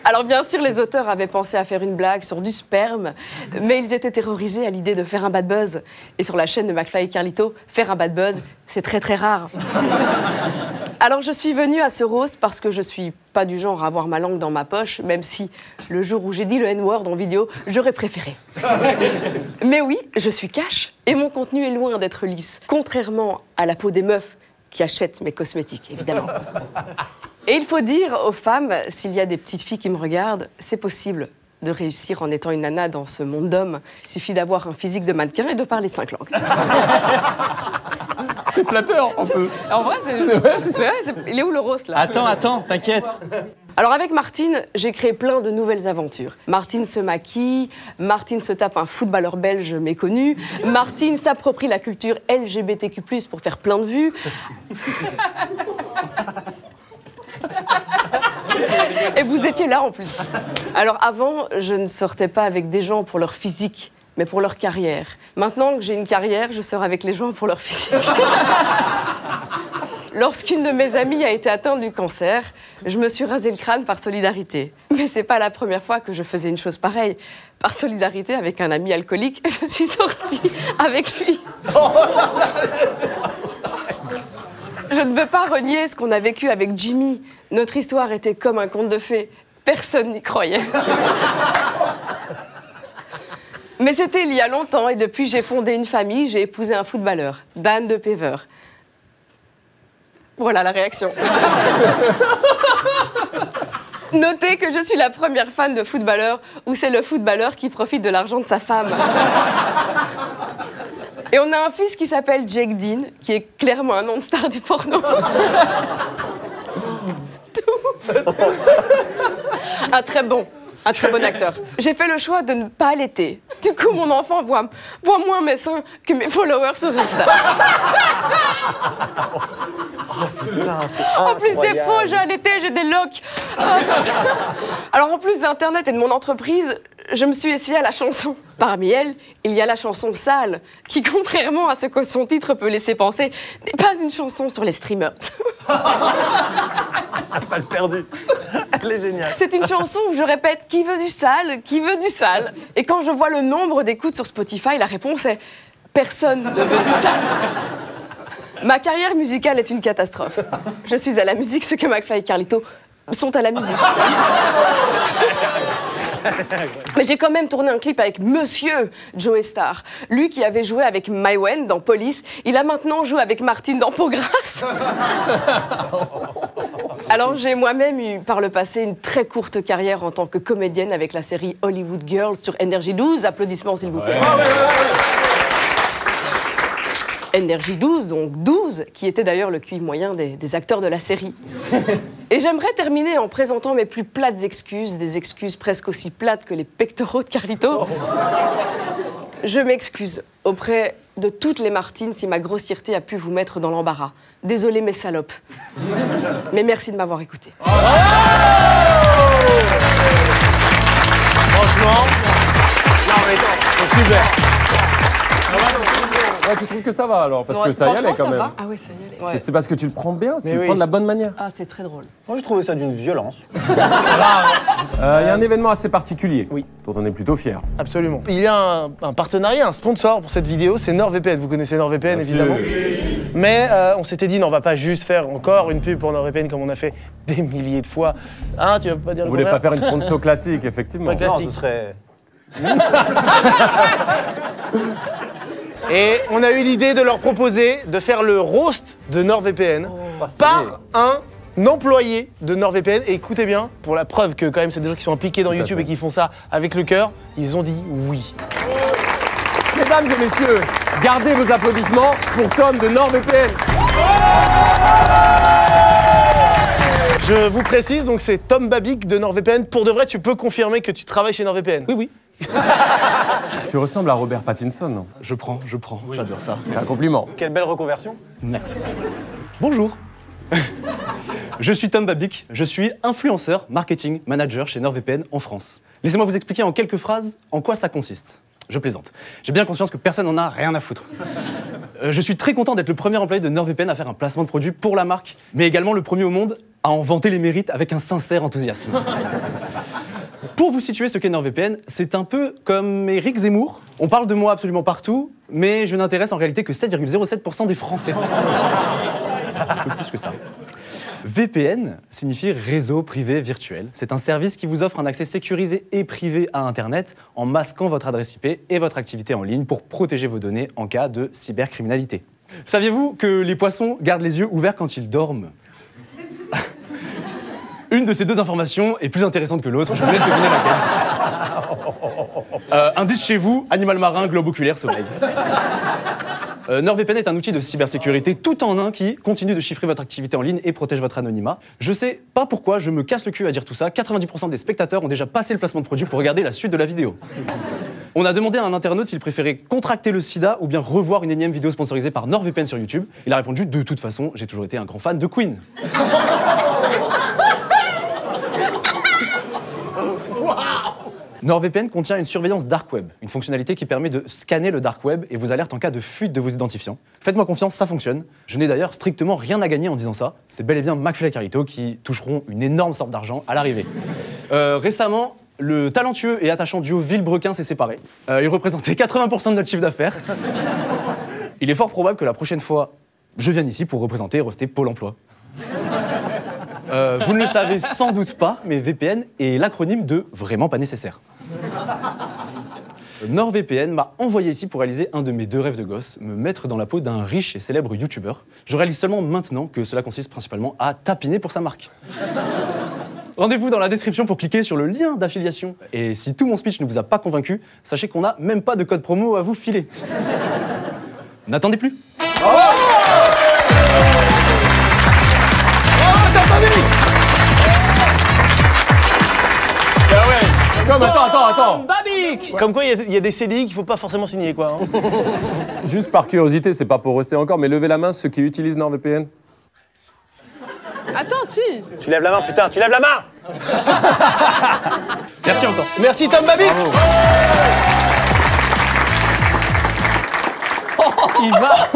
S11: Alors bien sûr, les auteurs avaient pensé à faire une blague sur du sperme, mais ils étaient terrorisés à l'idée de faire un bad buzz. Et sur la chaîne de McFly et Carlito, faire un bad buzz, c'est très très rare. Alors je suis venue à ce roast parce que je suis pas du genre à avoir ma langue dans ma poche, même si le jour où j'ai dit le N-word en vidéo, j'aurais préféré. Mais oui, je suis cash et mon contenu est loin d'être lisse, contrairement à la peau des meufs qui achètent mes cosmétiques, évidemment. Et il faut dire aux femmes, s'il y a des petites filles qui me regardent, c'est possible de réussir en étant une nana dans ce monde d'hommes. Il suffit d'avoir un physique de mannequin et de parler 5 langues.
S1: C'est flatteur, on peut.
S11: En vrai, il est où le roast, là?
S7: Attends, t'inquiète.
S11: Alors avec Martine, j'ai créé plein de nouvelles aventures. Martine se maquille, Martine se tape un footballeur belge méconnu, Martine s'approprie la culture LGBTQ+, pour faire plein de vues. Et vous étiez là en plus. Alors avant, je ne sortais pas avec des gens pour leur physique, mais pour leur carrière. Maintenant que j'ai une carrière, je sors avec les gens pour leur physique. Lorsqu'une de mes amies a été atteinte du cancer, je me suis rasé le crâne par solidarité. Mais c'est pas la première fois que je faisais une chose pareille. Par solidarité avec un ami alcoolique, je suis sortie avec lui. Je ne veux pas renier ce qu'on a vécu avec Jimmy. Notre histoire était comme un conte de fées. Personne n'y croyait. Mais c'était il y a longtemps et depuis j'ai fondé une famille, j'ai épousé un footballeur, Dan de Pever. Voilà la réaction. Notez que je suis la première fan de footballeur où c'est le footballeur qui profite de l'argent de sa femme. Et on a un fils qui s'appelle Jake Dean, qui est clairement un nom de star du porno. Un très bon acteur. J'ai fait le choix de ne pas allaiter. Du coup, mon enfant voit moins mes seins que mes followers sur Insta.
S7: Oh putain, c'est
S11: en plus, c'est faux, j'ai allaité, j'ai des locks. Alors, en plus d'Internet et de mon entreprise, je me suis essayée à la chanson. Parmi elles, il y a la chanson Sale, qui, contrairement à ce que son titre peut laisser penser, n'est pas une chanson sur les streamers.
S7: Pas perdu. Elle est géniale.
S11: C'est une chanson où je répète « Qui veut du sale? Qui veut du sale ?» Et quand je vois le nombre d'écoutes sur Spotify, la réponse est « Personne ne veut du sale ». Ma carrière musicale est une catastrophe. Je suis à la musique ce que McFly et Carlito sont à la musique. Mais j'ai quand même tourné un clip avec Monsieur Joey Starr. Lui qui avait joué avec Maïwen dans Police, il a maintenant joué avec Martine dans Peau Grasse. Alors j'ai moi-même eu par le passé une très courte carrière en tant que comédienne avec la série Hollywood Girls sur NRJ12. Applaudissements s'il vous plaît. NRJ12, donc 12, qui était d'ailleurs le QI moyen des acteurs de la série. Et j'aimerais terminer en présentant mes plus plates excuses, des excuses presque aussi plates que les pectoraux de Carlito. Je m'excuse auprès de toutes les Martines si ma grossièreté a pu vous mettre dans l'embarras. Désolée mes salopes. Mais merci de m'avoir écouté.
S4: Franchement, non mais c'est super.
S1: Ouais, tu trouves que ça va alors? Parce que ça y allait quand même.
S11: Va. Ah oui, ça y allait. Ouais.
S1: Mais c'est parce que tu le prends bien, tu le prends de la bonne manière.
S11: Ah, c'est très drôle.
S7: Moi, j'ai trouvé ça d'une violence.
S1: Il y a un événement assez particulier, dont on est plutôt fier.
S4: Absolument. Il y a un partenariat, un sponsor pour cette vidéo, c'est NordVPN. Vous connaissez NordVPN, évidemment. Mais on s'était dit, non, on va pas juste faire encore une pub pour NordVPN comme on a fait des milliers de fois. Hein, tu vas pas dire le
S1: contraire?
S4: contraire?
S1: Vous voulez pas faire une sponsor classique, effectivement.
S4: Pas classique.
S7: Non, ce serait...
S4: Et on a eu l'idée de leur proposer de faire le roast de NordVPN par un employé de NordVPN. Et écoutez bien, pour la preuve que quand même c'est des gens qui sont impliqués dans YouTube et qui font ça avec le cœur, ils ont dit oui.
S1: Mesdames et messieurs, gardez vos applaudissements pour Tom de NordVPN.
S4: Je vous précise, donc c'est Tom Babic de NordVPN. Pour de vrai, tu peux confirmer que tu travailles chez NordVPN?
S6: Oui, oui.
S1: Tu ressembles à Robert Pattinson, non?
S6: Je prends, j'adore ça.
S1: C'est un compliment.
S7: Quelle belle reconversion.
S6: Merci. Bonjour. Je suis Tom Babic, je suis influenceur, marketing, manager chez NordVPN en France. Laissez-moi vous expliquer en quelques phrases en quoi ça consiste. Je plaisante. J'ai bien conscience que personne n'en a rien à foutre. Je suis très content d'être le premier employé de NordVPN à faire un placement de produit pour la marque, mais également le premier au monde à en vanter les mérites avec un sincère enthousiasme. Pour vous situer ce qu'est NordVPN, c'est un peu comme Éric Zemmour. On parle de moi absolument partout, mais je n'intéresse en réalité que 7,07% des Français. Un peu plus que ça. VPN signifie réseau privé virtuel. C'est un service qui vous offre un accès sécurisé et privé à Internet en masquant votre adresse IP et votre activité en ligne pour protéger vos données en cas de cybercriminalité. Saviez-vous que les poissons gardent les yeux ouverts quand ils dorment? Une de ces deux informations est plus intéressante que l'autre, je vous laisse deviner laquelle. Indice chez vous, animal marin, globe oculaire, sommeil. NordVPN est un outil de cybersécurité tout en un qui continue de chiffrer votre activité en ligne et protège votre anonymat. Je sais pas pourquoi je me casse le cul à dire tout ça, 90% des spectateurs ont déjà passé le placement de produit pour regarder la suite de la vidéo. On a demandé à un internaute s'il préférait contracter le sida ou bien revoir une énième vidéo sponsorisée par NordVPN sur YouTube. Il a répondu « De toute façon, j'ai toujours été un grand fan de Queen ». NordVPN contient une surveillance dark web, une fonctionnalité qui permet de scanner le dark web et vous alerte en cas de fuite de vos identifiants. Faites-moi confiance, ça fonctionne. Je n'ai d'ailleurs strictement rien à gagner en disant ça. C'est bel et bien McFly et Carlito qui toucheront une énorme somme d'argent à l'arrivée. Récemment, le talentueux et attachant duo Villebrequin s'est séparé. Il représentait 80% de notre chiffre d'affaires. Il est fort probable que la prochaine fois, je vienne ici pour représenter et roster Pôle emploi. Vous ne le savez sans doute pas, mais VPN est l'acronyme de « Vraiment pas nécessaire ». NordVPN m'a envoyé ici pour réaliser un de mes deux rêves de gosse, me mettre dans la peau d'un riche et célèbre youtubeur. Je réalise seulement maintenant que cela consiste principalement à tapiner pour sa marque. Rendez-vous dans la description pour cliquer sur le lien d'affiliation. Et si tout mon speech ne vous a pas convaincu, sachez qu'on n'a même pas de code promo à vous filer. N'attendez plus.
S1: Attends.
S8: Babic!
S4: Comme quoi, il y a des CDI qu'il faut pas forcément signer, quoi. Hein.
S1: Juste par curiosité, c'est pas pour rester encore, mais levez la main ceux qui utilisent NordVPN.
S3: Attends, si.
S7: Tu lèves la main, putain, tu lèves la main.
S6: Merci encore.
S4: Merci Tom Babic.
S6: Il va.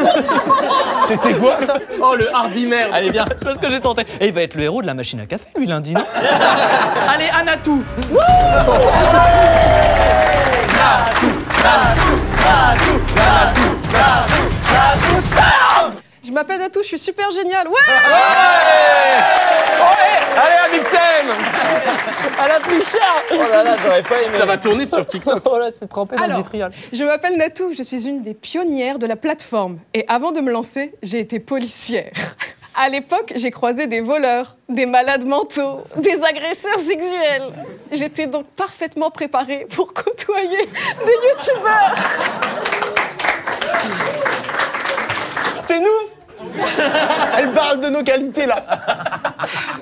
S4: C'était quoi ça?
S8: Oh, le hardi merde!
S6: Allez, bien, c'est ce que j'ai tenté. Et il va être le héros de la machine à café, lui, lundi, non?
S8: Allez, Anatou!
S3: Je m'appelle Natou, je suis super géniale. Ouais.
S1: Allez, Amixem!
S6: À la puissance. Oh là là, j'aurais pas aimé.
S1: Ça va tourner sur TikTok.
S6: Oh là, c'est trempé dans le
S3: Alors,
S6: vitriol.
S3: je m'appelle Natou, je suis une des pionnières de la plateforme. Et avant de me lancer, j'ai été policière. À l'époque, j'ai croisé des voleurs, des malades mentaux, des agresseurs sexuels. J'étais donc parfaitement préparée pour côtoyer des youtubeurs.
S6: C'est nous.
S4: Elle parle de nos qualités, là.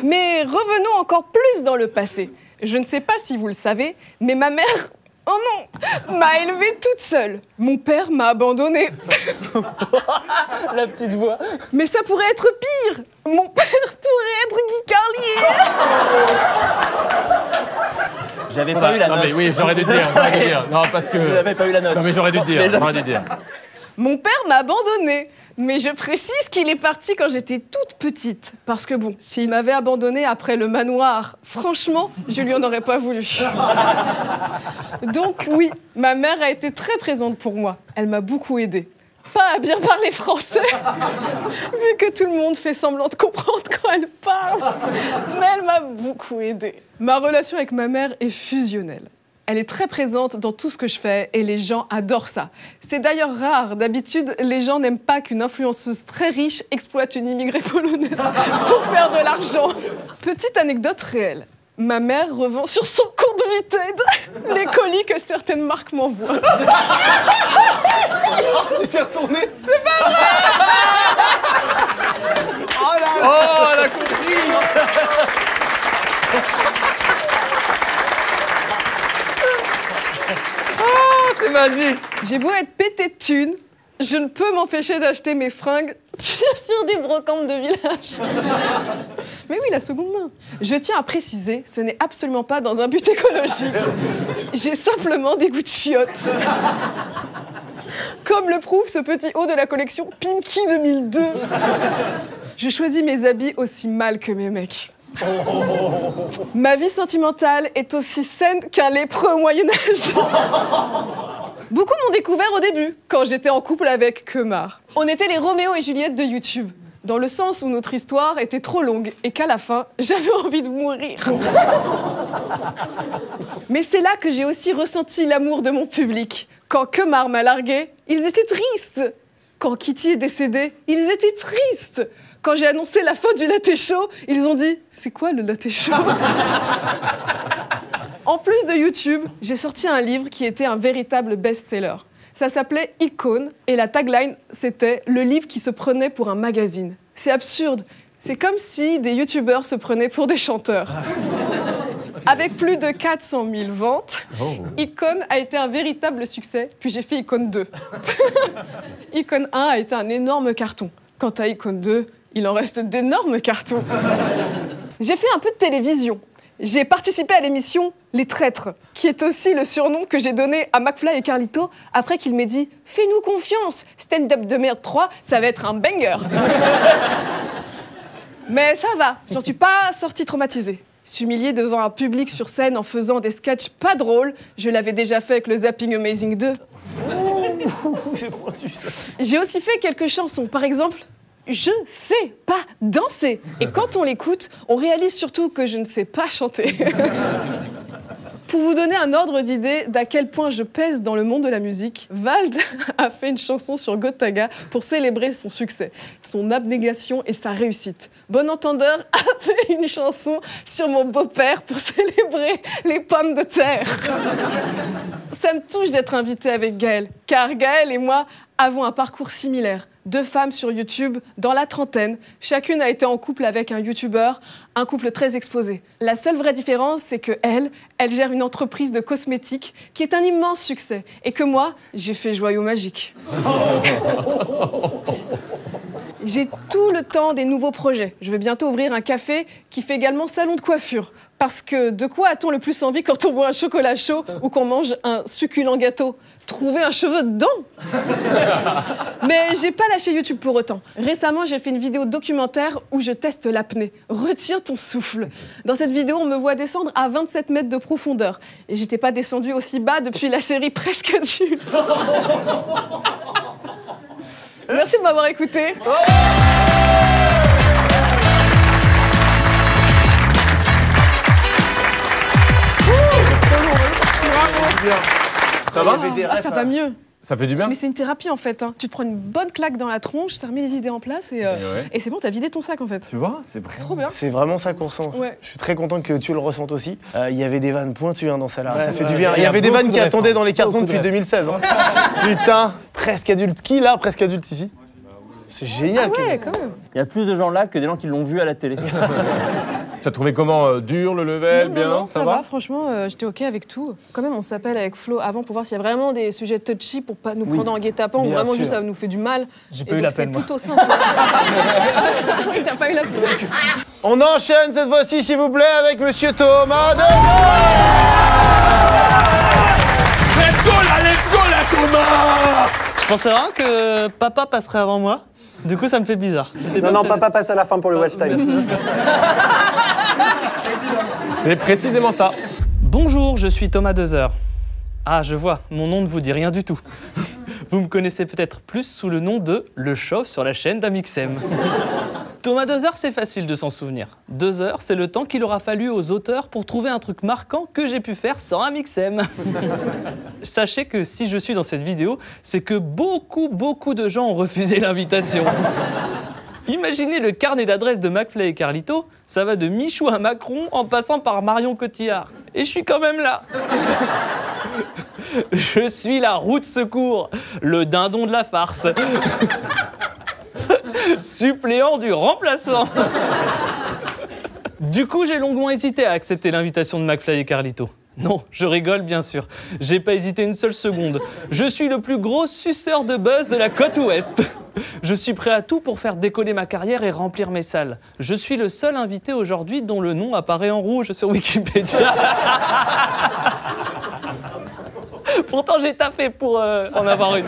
S3: Mais revenons encore plus dans le passé. Je ne sais pas si vous le savez, mais ma mère, oh non, m'a élevée toute seule. Mon père m'a abandonnée.
S6: La petite voix.
S3: Mais ça pourrait être pire. Mon père pourrait être Guy Carlier.
S6: J'avais pas eu la note.
S1: Non mais oui, j'aurais dû dire. Non, parce que...
S6: Je n'avais pas eu la note.
S1: Non mais j'aurais dû dire.
S3: Mon père m'a abandonnée. Mais je précise qu'il est parti quand j'étais toute petite. Parce que bon, s'il m'avait abandonnée après le manoir, franchement, je lui en aurais pas voulu. Donc oui, ma mère a été très présente pour moi. Elle m'a beaucoup aidée. Pas à bien parler français, vu que tout le monde fait semblant de comprendre quand elle parle. Mais elle m'a beaucoup aidée. Ma relation avec ma mère est fusionnelle. Elle est très présente dans tout ce que je fais et les gens adorent ça. C'est d'ailleurs rare. D'habitude, les gens n'aiment pas qu'une influenceuse très riche exploite une immigrée polonaise pour faire de l'argent. Petite anecdote réelle. Ma mère revend sur son compte Vinted les colis que certaines marques m'envoient.
S4: Tu t'es retourné?
S3: C'est pas vrai.
S4: Oh là là.
S1: Oh, elle a compris. c'est magique.
S3: J'ai beau être pété de thunes, je ne peux m'empêcher d'acheter mes fringues sur des brocantes de village. Mais oui, la seconde main. Je tiens à préciser, ce n'est absolument pas dans un but écologique. J'ai simplement des goûts de chiottes. Comme le prouve ce petit haut de la collection Pimki 2002. Je choisis mes habits aussi mal que mes mecs. Ma vie sentimentale est aussi saine qu'un lépreux au Moyen-Âge. Beaucoup m'ont découvert au début, quand j'étais en couple avec Kemar. On était les Roméo et Juliette de YouTube, dans le sens où notre histoire était trop longue et qu'à la fin, j'avais envie de mourir. Mais c'est là que j'ai aussi ressenti l'amour de mon public. Quand Kemar m'a largué, ils étaient tristes. Quand Kitty est décédée, ils étaient tristes. Quand j'ai annoncé la fin du latte chaud, ils ont dit « C'est quoi le latte chaud ?» En plus de YouTube, j'ai sorti un livre qui était un véritable best-seller. Ça s'appelait Icône et la tagline, c'était « Le livre qui se prenait pour un magazine ». C'est absurde. C'est comme si des youtubeurs se prenaient pour des chanteurs. Avec plus de 400 000 ventes, Icône a été un véritable succès, puis j'ai fait Icône 2. Icône 1 a été un énorme carton. Quant à Icône 2, il en reste d'énormes cartons. J'ai fait un peu de télévision. J'ai participé à l'émission Les Traîtres, qui est aussi le surnom que j'ai donné à McFly et Carlito après qu'il m'ait dit « Fais-nous confiance, stand-up de merde 3, ça va être un banger !» Mais ça va, j'en suis pas sortie traumatisée. S'humilier devant un public sur scène en faisant des sketchs pas drôles, je l'avais déjà fait avec le Zapping Amazing 2.
S4: C'est pointu, ça.
S3: J'ai aussi fait quelques chansons, par exemple « Je sais pas danser ». Et quand on l'écoute, on réalise surtout que je ne sais pas chanter. Pour vous donner un ordre d'idée d'à quel point je pèse dans le monde de la musique, Vald a fait une chanson sur Gotaga pour célébrer son succès, son abnégation et sa réussite. Bon Entendeur a fait une chanson sur mon beau-père pour célébrer les pommes de terre. Ça me touche d'être invitée avec Gaëlle, car Gaëlle et moi avons un parcours similaire. 2 femmes sur YouTube, dans la trentaine. Chacune a été en couple avec un youtubeur, un couple très exposé. La seule vraie différence, c'est que elle gère une entreprise de cosmétiques qui est un immense succès. Et que moi, j'ai fait Joyau Magique. J'ai tout le temps des nouveaux projets. Je vais bientôt ouvrir un café qui fait également salon de coiffure. Parce que de quoi a-t-on le plus envie quand on boit un chocolat chaud ou qu'on mange un succulent gâteau ? Trouver un cheveu dedans. Mais j'ai pas lâché YouTube pour autant. Récemment, j'ai fait une vidéo documentaire où je teste l'apnée. Retiens ton souffle. Dans cette vidéo, on me voit descendre à 27 mètres de profondeur. Et j'étais pas descendue aussi bas depuis la série Presque Adulte. Merci de m'avoir écouté.
S4: Bien.
S1: Ça va ?
S3: Ah, ça va mieux.
S1: Ça fait du bien ?
S3: Mais c'est une thérapie en fait. Hein. Tu te prends une bonne claque dans la tronche, ça remet les idées en place et c'est bon, t'as vidé ton sac en fait.
S1: Tu vois, c'est
S3: trop bien.
S4: C'est vraiment ça qu'on ressent.
S3: Ouais.
S4: Je suis très content que tu le ressentes aussi. Il y avait des vannes pointues dans celle-là, ça fait du bien. Il y avait des vannes qui attendaient dans les cartons depuis 2016. Hein. Putain, Presque Adulte. Qui là, Presque Adulte ici ? C'est génial.
S3: Ah ouais, quand même.
S7: Il y a plus de gens là que des gens qui l'ont vu à la télé.
S1: Tu as trouvé comment dur le level, bien
S3: non, ça va, franchement, j'étais OK avec tout. Quand même, on s'appelle avec Flo avant pour voir s'il y a vraiment des sujets touchy pour pas nous prendre en guet-apens ou vraiment juste ça nous fait du mal.
S8: J'ai pas eu la peine, moi.
S3: C'est plutôt simple. T'as pas eu la peine.
S4: On enchaîne cette fois-ci, s'il vous plaît, avec Monsieur Thomas Dezeur.
S1: Let's go là, Thomas!
S9: Je pensais vraiment que papa passerait avant moi. Du coup, ça me fait bizarre.
S12: Non, papa passe à la fin pour le watch time.
S1: C'est précisément ça.
S9: Bonjour, je suis Thomas Dezeur. Ah, je vois, mon nom ne vous dit rien du tout. Vous me connaissez peut-être plus sous le nom de Le Chauve sur la chaîne d'Amixem. Thomas Dezeur, c'est facile de s'en souvenir. 2 heures, c'est le temps qu'il aura fallu aux auteurs pour trouver un truc marquant que j'ai pu faire sans Amixem. Sachez que si je suis dans cette vidéo, c'est que beaucoup de gens ont refusé l'invitation. Imaginez le carnet d'adresses de McFly et Carlito, ça va de Michou à Macron en passant par Marion Cotillard. Et je suis quand même là. Je suis la roue de secours, le dindon de la farce. Suppléant du remplaçant. Du coup, j'ai longuement hésité à accepter l'invitation de McFly et Carlito. Non, je rigole bien sûr. J'ai pas hésité une seule seconde. Je suis le plus gros suceur de buzz de la côte ouest. Je suis prêt à tout pour faire décoller ma carrière et remplir mes salles. Je suis le seul invité aujourd'hui dont le nom apparaît en rouge sur Wikipédia. Pourtant, j'ai taffé pour en avoir une.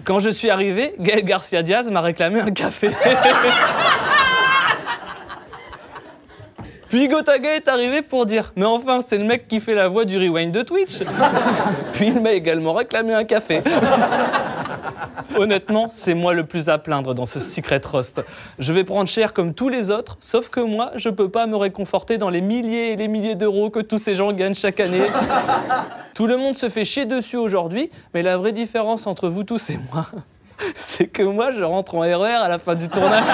S9: Quand je suis arrivé, Gaël Garcia Diaz m'a réclamé un café. Puis Gotaga est arrivé pour dire « Mais enfin, c'est le mec qui fait la voix du rewind de Twitch !» Puis il m'a également réclamé un café. Honnêtement, c'est moi le plus à plaindre dans ce secret roast. Je vais prendre cher comme tous les autres, sauf que moi, je peux pas me réconforter dans les milliers et les milliers d'euros que tous ces gens gagnent chaque année. Tout le monde se fait chier dessus aujourd'hui, mais la vraie différence entre vous tous et moi, c'est que moi, je rentre en RER à la fin du tournage.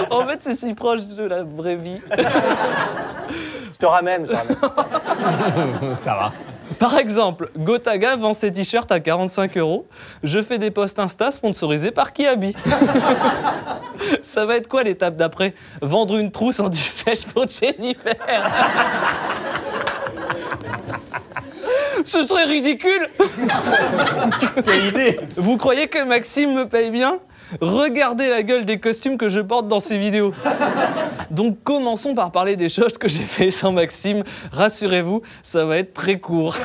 S9: En fait, c'est si proche de la vraie vie.
S12: Je te ramène, quand même.
S1: Ça va.
S9: Par exemple, Gotaga vend ses t-shirts à 45 €. Je fais des posts Insta sponsorisés par Kiabi. Ça va être quoi l'étape d'après? Vendre une trousse en sèche pour Jennifer. Ce serait ridicule.
S1: Quelle idée.
S9: Vous croyez que Maxime me paye bien? Regardez la gueule des costumes que je porte dans ces vidéos. Donc commençons par parler des choses que j'ai fait sans Maxime. Rassurez-vous, ça va être très court.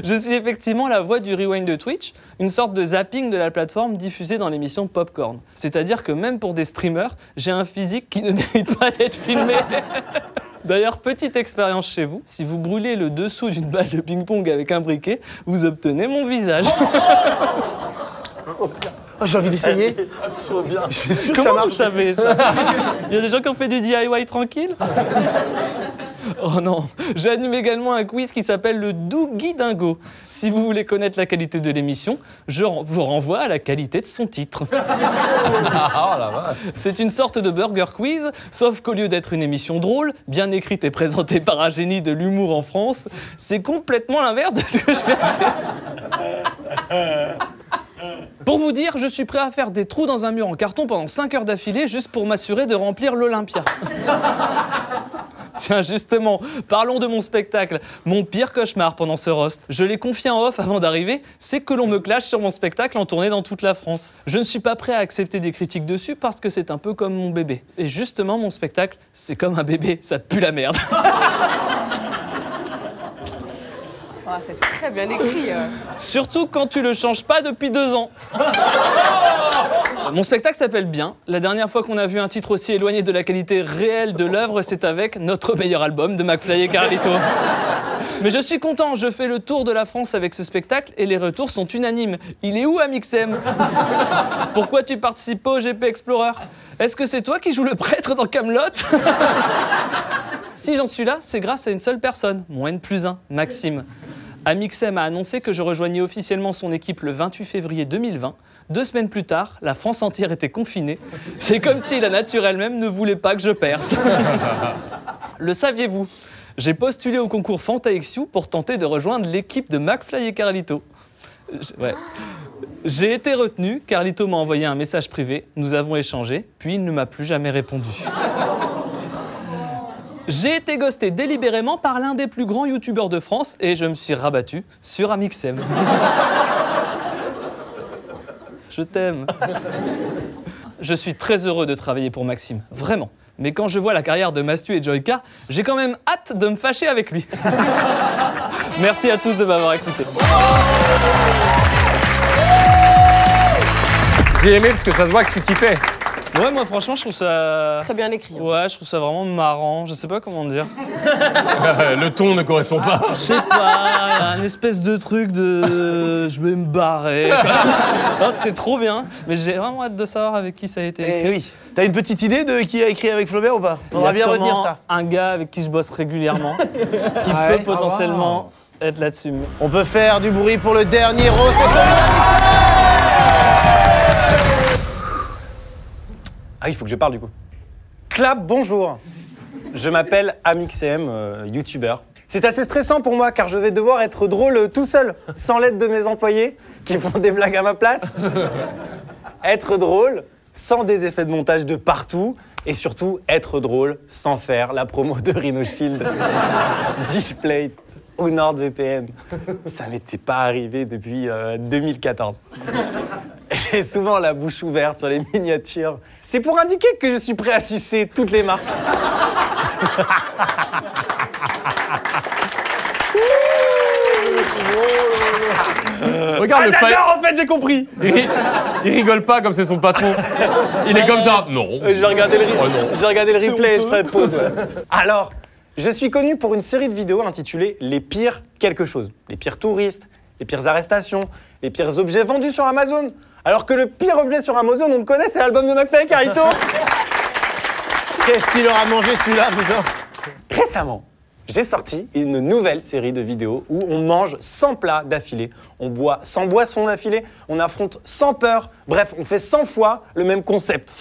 S9: Je suis effectivement la voix du rewind de Twitch, une sorte de zapping de la plateforme diffusée dans l'émission Popcorn. C'est-à-dire que même pour des streamers, j'ai un physique qui ne mérite pas d'être filmé. D'ailleurs, petite expérience chez vous, si vous brûlez le dessous d'une balle de ping-pong avec un briquet, vous obtenez mon visage.
S4: Oh, j'ai envie d'essayer. Je suis sûr que ça marche.
S9: Comment vous savez ça? Il y a des gens qui ont fait du DIY tranquille? Oh non, j'anime également un quiz qui s'appelle le Dougie Dingo. Si vous voulez connaître la qualité de l'émission, je vous renvoie à la qualité de son titre. C'est une sorte de burger quiz, sauf qu'au lieu d'être une émission drôle, bien écrite et présentée par un génie de l'humour en France, c'est complètement l'inverse de ce que je viens de dire. Pour vous dire, je suis prêt à faire des trous dans un mur en carton pendant 5 heures d'affilée juste pour m'assurer de remplir l'Olympia. Tiens, justement, parlons de mon spectacle. Mon pire cauchemar pendant ce roast, je l'ai confié en off avant d'arriver, c'est que l'on me clash sur mon spectacle en tournée dans toute la France. Je ne suis pas prêt à accepter des critiques dessus parce que c'est un peu comme mon bébé. Et justement, mon spectacle, c'est comme un bébé, ça pue la merde.
S11: Oh, c'est très bien écrit.
S9: Surtout quand tu le changes pas depuis 2 ans. Mon spectacle s'appelle Bien. La dernière fois qu'on a vu un titre aussi éloigné de la qualité réelle de l'œuvre, c'est avec notre meilleur album de McFly et Carlito. Mais je suis content, je fais le tour de la France avec ce spectacle et les retours sont unanimes. Il est où Amixem? Pourquoi tu participes pas au GP Explorer? Est-ce que c'est toi qui joues le prêtre dans Kaamelott? Si j'en suis là, c'est grâce à une seule personne, mon N+1, Maxime. Amixem a annoncé que je rejoignais officiellement son équipe le 28 février 2020. 2 semaines plus tard, la France entière était confinée. C'est comme si la nature elle-même ne voulait pas que je perce. Le saviez-vous? J'ai postulé au concours FantaXU pour tenter de rejoindre l'équipe de McFly et Carlito. Ouais. J'ai été retenu, Carlito m'a envoyé un message privé, nous avons échangé, puis il ne m'a plus jamais répondu. J'ai été ghosté délibérément par l'un des plus grands youtubeurs de France et je me suis rabattu sur Amixem. Je t'aime. Je suis très heureux de travailler pour Maxime, vraiment. Mais quand je vois la carrière de Mastu et Joyka, j'ai quand même hâte de me fâcher avec lui. Merci à tous de m'avoir écouté.
S1: J'ai aimé parce que ça se voit que tu kiffais.
S9: Ouais, moi franchement, je trouve ça...
S11: Très bien écrit.
S9: Ouais, je trouve ça vraiment marrant. Je sais pas comment dire.
S1: Le ton ne correspond pas.
S9: Je sais pas, un espèce de truc de... Je vais me barrer. Non, c'était trop bien. Mais j'ai vraiment hâte de savoir avec qui ça a été écrit.
S4: Eh oui. T'as une petite idée de qui a écrit avec Flaubert ou pas? On va bien retenir ça.
S9: Un gars avec qui je bosse régulièrement, qui peut potentiellement être là-dessus.
S4: On peut faire du bruit pour le dernier roast.
S12: Ah, il faut que je parle du coup. Clap, bonjour. Je m'appelle Amixem, youtubeur. C'est assez stressant pour moi car je vais devoir être drôle tout seul, sans l'aide de mes employés qui font des blagues à ma place. Être drôle, sans des effets de montage de partout Et surtout, être drôle sans faire la promo de Rhino Shield, Display ou NordVPN. Ça m'était pas arrivé depuis 2014. J'ai souvent la bouche ouverte sur les miniatures. C'est pour indiquer que je suis prêt à sucer toutes les marques.
S1: Regarde le
S12: d'accord, en fait, j'ai compris.
S1: Il rigole pas comme c'est son patron. Il est comme ça. Non.
S12: Je vais regarder le, je vais regarder le replay et je
S1: honteux.
S12: ferai pause. Ouais. Alors, je suis connu pour une série de vidéos intitulée Les pires quelque chose. Les pires touristes, les pires arrestations, les pires objets vendus sur Amazon. Alors que le pire objet sur Amazon, on le connaît, c'est l'album de McFly et Carlito.
S4: Qu'est-ce qu'il aura mangé celui-là, putain?
S12: Récemment, j'ai sorti une nouvelle série de vidéos où on mange 100 plats d'affilée, on boit 100 boissons d'affilée, on affronte 100 peurs, bref, on fait 100 fois le même concept.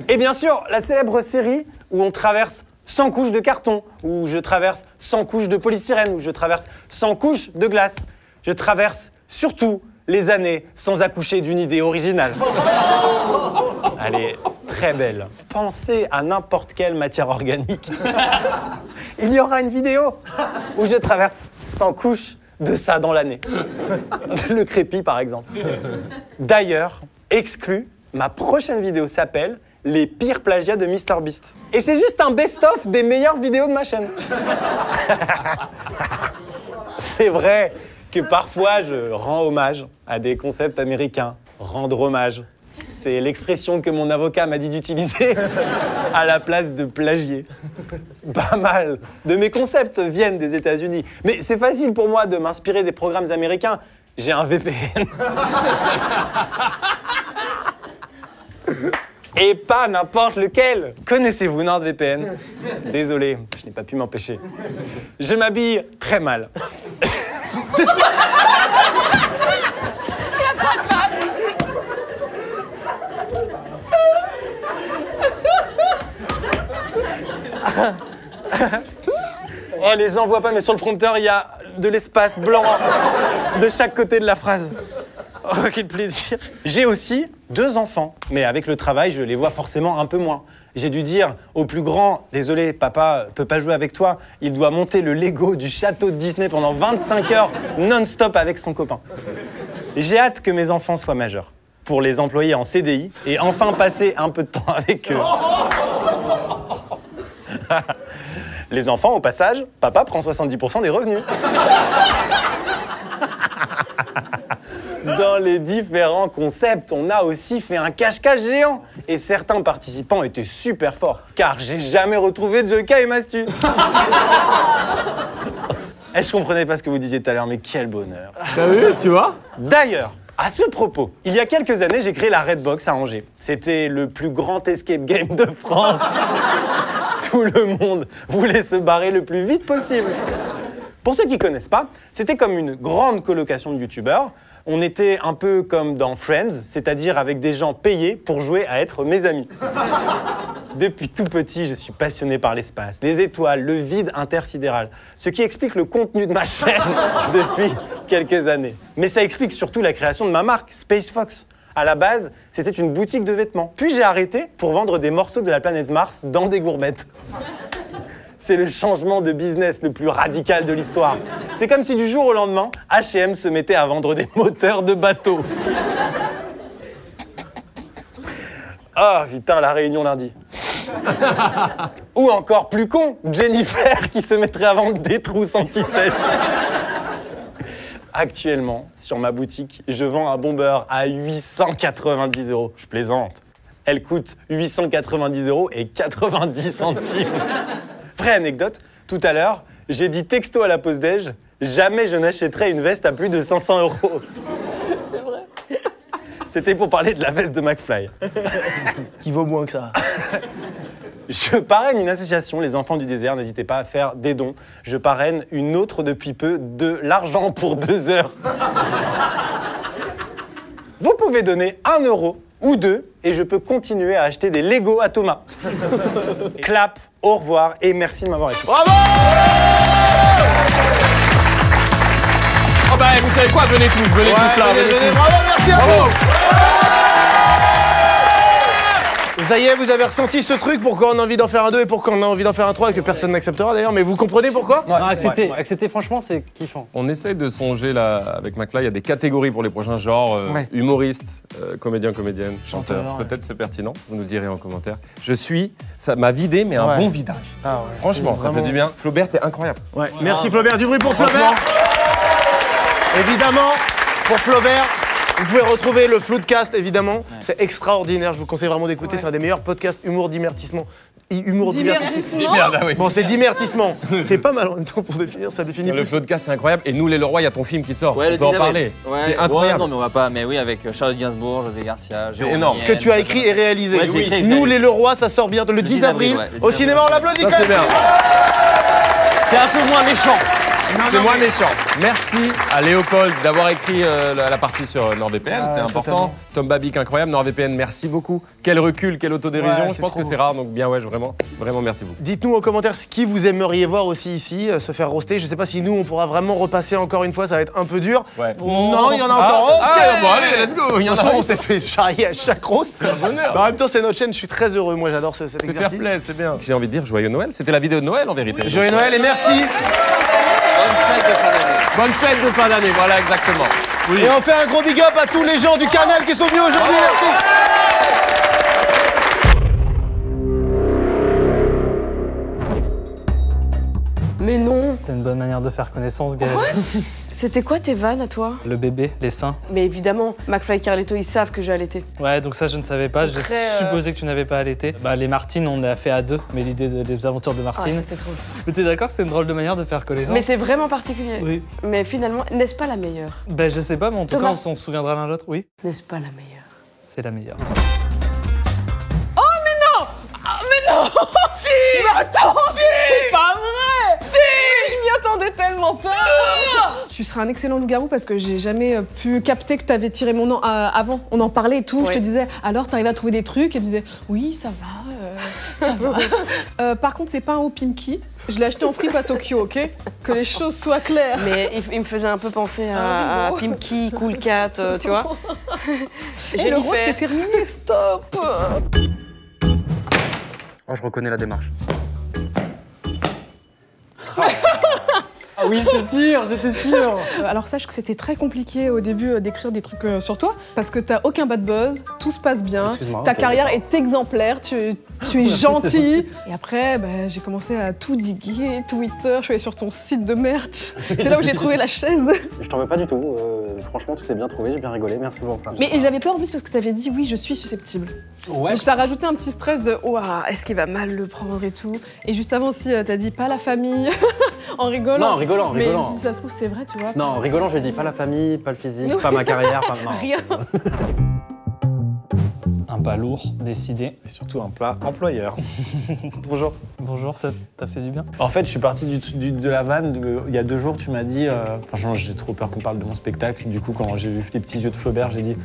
S12: Et bien sûr, la célèbre série où on traverse 100 couches de carton, où je traverse 100 couches de polystyrène, où je traverse 100 couches de glace. Je traverse surtout les années sans accoucher d'une idée originale. Elle est très belle. Pensez à n'importe quelle matière organique. Il y aura une vidéo où je traverse 100 couches de ça dans l'année. Le crépi, par exemple. D'ailleurs, exclu, ma prochaine vidéo s'appelle « Les pires plagiats de MrBeast ». Et c'est juste un best-of des meilleures vidéos de ma chaîne. C'est vrai que parfois, je rends hommage à des concepts américains. Rendre hommage. C'est l'expression que mon avocat m'a dit d'utiliser à la place de plagier. Pas mal de mes concepts viennent des États-Unis. Mais c'est facile pour moi de m'inspirer des programmes américains. J'ai un VPN. Et pas n'importe lequel. Connaissez-vous NordVPN? Désolé, je n'ai pas pu m'empêcher. Je m'habille très mal. Oh, les gens voient pas, mais sur le prompteur, il y a de l'espace blanc de chaque côté de la phrase. Oh, quel plaisir. J'ai aussi 2 enfants, mais avec le travail, je les vois forcément un peu moins. J'ai dû dire au plus grand, désolé, papa peut pas jouer avec toi, il doit monter le Lego du château de Disney pendant 25 heures non-stop avec son copain. J'ai hâte que mes enfants soient majeurs pour les employer en CDI et enfin passer un peu de temps avec eux. Les enfants, au passage, papa prend 70% des revenus. Dans les différents concepts, on a aussi fait un cache-cache géant. Et certains participants étaient super forts, car j'ai jamais retrouvé Joka et Mastu. Et je comprenais pas ce que vous disiez tout à l'heure, mais quel bonheur.
S1: T'as vu, tu vois?
S12: D'ailleurs, à ce propos, il y a quelques années, j'ai créé la Redbox à Angers. C'était le plus grand escape game de France. Tout le monde voulait se barrer le plus vite possible. Pour ceux qui connaissent pas, c'était comme une grande colocation de youtubeurs. On était un peu comme dans Friends, c'est-à-dire avec des gens payés pour jouer à être mes amis. Depuis tout petit, je suis passionné par l'espace, les étoiles, le vide intersidéral, ce qui explique le contenu de ma chaîne depuis quelques années. Mais ça explique surtout la création de ma marque, Space Fox. À la base, c'était une boutique de vêtements. Puis j'ai arrêté pour vendre des morceaux de la planète Mars dans des gourmettes. C'est le changement de business le plus radical de l'histoire. C'est comme si du jour au lendemain, H&M se mettait à vendre des moteurs de bateaux. Ah, putain, la réunion lundi. Ou encore plus con, Jennifer qui se mettrait à vendre des trousses anti-sèche. Actuellement, sur ma boutique, je vends un bomber à 890 €. Je plaisante. Elle coûte 890 € et 90 centimes. Vraie anecdote, tout à l'heure, j'ai dit texto à la pause déj, jamais je n'achèterai une veste à plus de 500 €.
S11: C'est vrai.
S12: C'était pour parler de la veste de McFly.
S4: Qui vaut moins que ça.
S12: Je parraine une association, les Enfants du désert, n'hésitez pas à faire des dons. Je parraine une autre depuis peu, de l'argent pour 2 heures. Vous pouvez donner 1 € ou 2 et je peux continuer à acheter des Lego à Thomas. Clap, au revoir et merci de m'avoir écouté.
S4: Bravo!
S1: Oh bah vous savez quoi, venez tous là, venez tous.
S4: Bravo, merci à vous! Ça y est, vous avez ressenti ce truc, pourquoi on a envie d'en faire un 2 et pourquoi on a envie d'en faire un 3 et que personne n'acceptera d'ailleurs, mais vous comprenez pourquoi?
S8: Non, accepter, franchement, c'est kiffant.
S1: On essaye de songer là, avec McFly, il y a des catégories pour les prochains genres, humoriste, comédien, comédienne, chanteur. Peut-être c'est pertinent, vous nous direz en commentaire. Ça m'a vidé, mais un bon vidage.
S4: Ah ouais,
S1: franchement, ça fait du bien. Flaubert, t'es incroyable.
S4: Ouais. Merci Flaubert, du bruit pour Flaubert. Évidemment, pour Flaubert. Vous pouvez retrouver le Floodcast, évidemment. C'est extraordinaire, je vous conseille vraiment d'écouter. C'est un des meilleurs podcasts humour divertissement.
S3: Divertissement.
S4: Bon, c'est divertissement. C'est pas mal en même temps pour définir, ça définit
S1: Le Floodcast, c'est incroyable. Et nous, les Leroy, il y a ton film qui sort.
S7: Ouais,
S1: on peut en parler.
S7: Ouais.
S1: C'est incroyable.
S7: Ouais, non, mais on va pas. Mais oui, avec Charlotte Gainsbourg, José Garcia.
S1: C'est énorme.
S4: Que tu as écrit et réalisé.
S7: Ouais, oui.
S4: Nous, les Leroy, ça sort bientôt le 10 avril. Au cinéma, on l'applaudit quand même.
S1: C'est bien. C'est un peu moins méchant. C'est moins méchant. Merci à Léopold d'avoir écrit la partie sur NordVPN, c'est important. Totalement. Tom Babic, incroyable. NordVPN, merci beaucoup. Quel recul, quelle autodérision. Je pense que c'est rare, donc bien ouais, vraiment merci beaucoup.
S4: Dites-nous en commentaire ce qui vous aimeriez voir aussi ici, se faire roaster. Je sais pas si nous, on pourra vraiment repasser encore une fois, ça va être un peu dur.
S1: Ouais.
S4: Non, il y en a encore. Ok.
S1: Bon, allez, let's go.
S4: De toute façon, on s'est fait charrier à chaque roast. En même temps, c'est notre chaîne, je suis très heureux. Moi, j'adore cet exercice.
S1: C'est fair play, c'est bien. J'ai envie de dire joyeux Noël. C'était la vidéo de Noël en vérité.
S4: Joyeux Noël et merci.
S1: Bonne fête de fin d'année, voilà exactement.
S4: Oui. Et on fait un gros big up à tous les gens du canal qui sont venus aujourd'hui, merci.
S3: Mais non.
S9: C'était une bonne manière de faire connaissance, Gaël.
S11: C'était quoi tes vannes à toi?
S9: Le bébé, les seins.
S11: Mais évidemment, McFly et Carlito, ils savent que j'ai allaité.
S9: Ouais, donc ça, je ne savais pas. J'ai supposé que tu n'avais pas allaité. Bah, les Martines, on l'a fait à deux, mais l'idée des aventures de Martine.
S11: Ah, c'était trop ça.
S9: Mais t'es d'accord que c'est une drôle de manière de faire connaissance?
S11: Mais c'est vraiment particulier.
S9: Oui.
S11: Mais finalement, n'est-ce pas la meilleure?
S9: Ben, je sais pas, mais en tout
S11: Thomas.
S9: cas, on se souviendra l'un de l'autre, oui.
S11: N'est-ce pas la meilleure?
S9: C'est la meilleure.
S3: Oh, mais non! Ah, mais non! Si! Mais attends! Si! C'est pas vrai! Si! Je m'y attendais tellement pas! Tu seras un excellent loup-garou parce que j'ai jamais pu capter que t'avais tiré mon nom avant. On en parlait et tout.
S11: Ouais.
S3: Je te disais, alors t'arrives à trouver des trucs? Et tu disais, oui, ça va, ça va. Par contre, c'est pas un Opimki. Je l'ai acheté en fripe à Tokyo, ok? Que les choses soient claires.
S11: Mais il me faisait un peu penser à Pimki, Cool Cat, tu vois.
S3: Et le rose, c'était terminé, stop!
S8: Oh, je reconnais la démarche.
S3: Ah oui, c'était sûr, c'était sûr. Alors sache que c'était très compliqué au début d'écrire des trucs sur toi, parce que t'as aucun bad buzz, tout se passe bien, ta carrière est exemplaire, tu es gentil. Et après, bah, j'ai commencé à tout diguer, Twitter, je suis allée sur ton site de merch. C'est là où j'ai trouvé la chaise.
S8: Je t'en veux pas du tout. Franchement, tout est bien trouvé, j'ai bien rigolé, merci pour ça.
S3: Mais j'avais peur en plus parce que t'avais dit oui, je suis susceptible.
S8: Ouais.
S3: Donc ça rajoutait un petit stress de ouah, est-ce qu'il va mal le prendre et tout. Et juste avant aussi, t'as dit pas la famille, en rigolant.
S8: Non, en rigolant.
S3: Mais si ça se trouve, c'est vrai, tu vois.
S8: Non, en rigolant, je dis pas la famille, pas le physique, pas ma carrière, pas... Non.
S3: Rien.
S9: Un pas lourd, décidé.
S12: Et surtout un plat employeur. Bonjour.
S9: Bonjour, ça t'a fait du bien?
S12: En fait, je suis parti de la vanne. Il y a 2 jours, tu m'as dit... franchement, j'ai trop peur qu'on parle de mon spectacle. Du coup, quand j'ai vu les petits yeux de Flaubert, j'ai dit...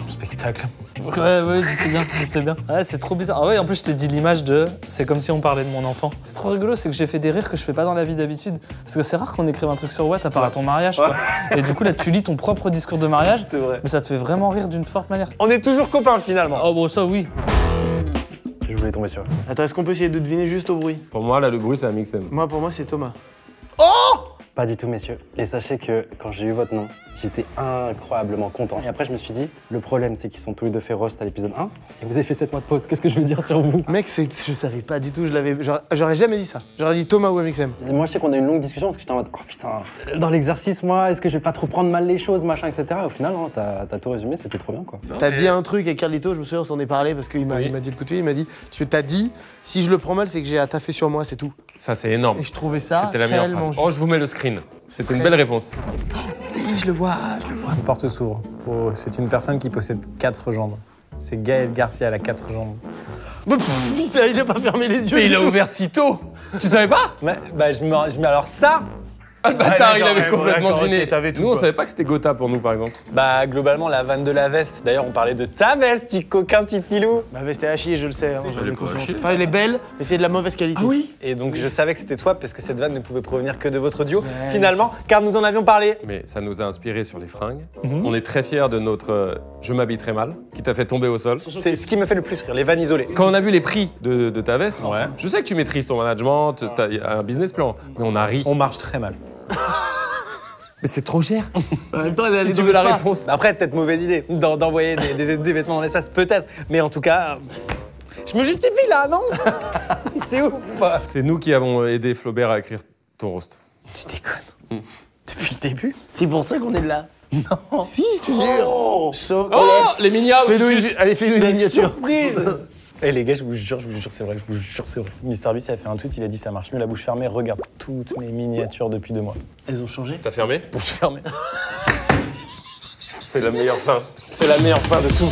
S12: Mon spectacle.
S9: Ouais, je sais bien. Ouais, c'est trop bizarre. Ah ouais, en plus, je t'ai dit l'image de... C'est comme si on parlait de mon enfant. C'est trop rigolo, c'est que j'ai fait des rires que je fais pas dans la vie d'habitude. Parce que c'est rare qu'on écrive un truc sur Watt à part à ton mariage, quoi. Et du coup, là, tu lis ton propre discours de mariage.
S12: C'est vrai.
S9: Mais ça te fait vraiment rire d'une forte manière.
S12: On est toujours copains, finalement.
S9: Oh bon, ça, oui.
S8: Je voulais tomber sur eux.
S4: Attends, est-ce qu'on peut essayer de deviner juste au bruit?
S1: Pour moi, là, le bruit, c'est un Mixem.
S4: Pour moi, c'est Thomas.
S8: Pas du tout, messieurs. Et sachez que quand j'ai eu votre nom, j'étais incroyablement content. Et après, je me suis dit, le problème, c'est qu'ils sont tous les deux fait roast à l'épisode 1, et vous avez fait 7 mois de pause. Qu'est-ce que je veux dire sur vous?
S4: Mec, je savais pas du tout, j'aurais jamais dit ça. J'aurais dit Thomas ou MXM.
S8: Et moi, je sais qu'on a eu une longue discussion parce que j'étais en mode, oh putain, dans l'exercice, moi, est-ce que je vais pas trop prendre mal les choses, machin, etc. Et au final, hein, t'as tout résumé, c'était trop bien, quoi.
S4: T'as dit un truc avec Carlito, je me souviens, on s'en est parlé parce qu'il m'a dit le coup de fil, il m'a dit, tu t'as dit, si je le prends mal, c'est que j'ai à taffer sur moi, c'est tout.
S1: Ça, c'est énorme.
S4: Et je trouvais ça
S1: C'était la meilleure
S4: tellement
S1: phrase.
S4: juste.
S1: Oh, je vous mets le screen. C'était une belle réponse.
S3: Oui, je le vois.
S12: La porte s'ouvre. Oh, c'est une personne qui possède 4 jambes. C'est Gaël Garcia, elle a 4 jambes.
S4: Il a pas fermé les yeux.
S1: Mais il a ouvert si tôt. Tu savais pas?
S12: Mais alors ça,
S1: Ah, le bâtard, il
S4: d'accord,
S1: avait
S4: ouais, bon,
S1: complètement
S4: d'accord,
S1: deviné.
S4: ok, t'avais tout,
S1: Nous, on
S4: quoi.
S1: savait pas que c'était Gotha pour nous, par exemple.
S12: Bah, globalement, la vanne de la veste. D'ailleurs, on parlait de ta veste, petit coquin, petit filou.
S4: Ma veste est à chier, je le sais. Hein, j'en ai
S1: Elle est pas
S4: conscience.
S1: à chier.
S4: Enfin, elle est belle, mais c'est de la mauvaise qualité.
S1: Ah oui.
S12: Et donc, je savais que c'était toi parce que cette vanne ne pouvait provenir que de votre duo, finalement, car nous en avions parlé.
S1: Mais ça nous a inspiré sur les fringues. On est très fiers de notre Je m'habille très mal, qui t'a fait tomber au sol.
S12: C'est ce qui me fait le plus rire, les vannes isolées.
S1: Quand on a vu les prix de ta veste,
S12: Ouais.
S1: je sais que tu maîtrises ton management, tu as un business plan, mais on a ri.
S12: On marche très mal.
S1: Mais c'est trop cher.
S4: En même temps, elle est
S1: Si
S4: allée
S1: tu
S4: dans
S1: veux la
S4: l'espace.
S1: réponse.
S12: Après, peut-être mauvaise idée d'envoyer des vêtements dans l'espace, peut-être. Mais en tout cas, je me justifie là, non? C'est ouf.
S1: C'est nous qui avons aidé Flaubert à écrire ton roast.
S12: Tu déconnes. Depuis le début?
S4: C'est pour ça qu'on est là. Non. Si, je te jure. Chaud.
S1: Oh, les miniatures.
S4: Allez, fais-nous une miniature.
S12: Surprise. Eh les gars, je vous jure, c'est vrai, je vous jure, c'est vrai. MrBeast a fait un tweet, il a dit ça marche mieux la bouche fermée, regarde toutes mes miniatures depuis 2 mois.
S4: Elles ont changé.
S1: T'as fermé?
S12: Bouche fermée.
S1: C'est la meilleure fin.
S12: C'est la meilleure fin de tout.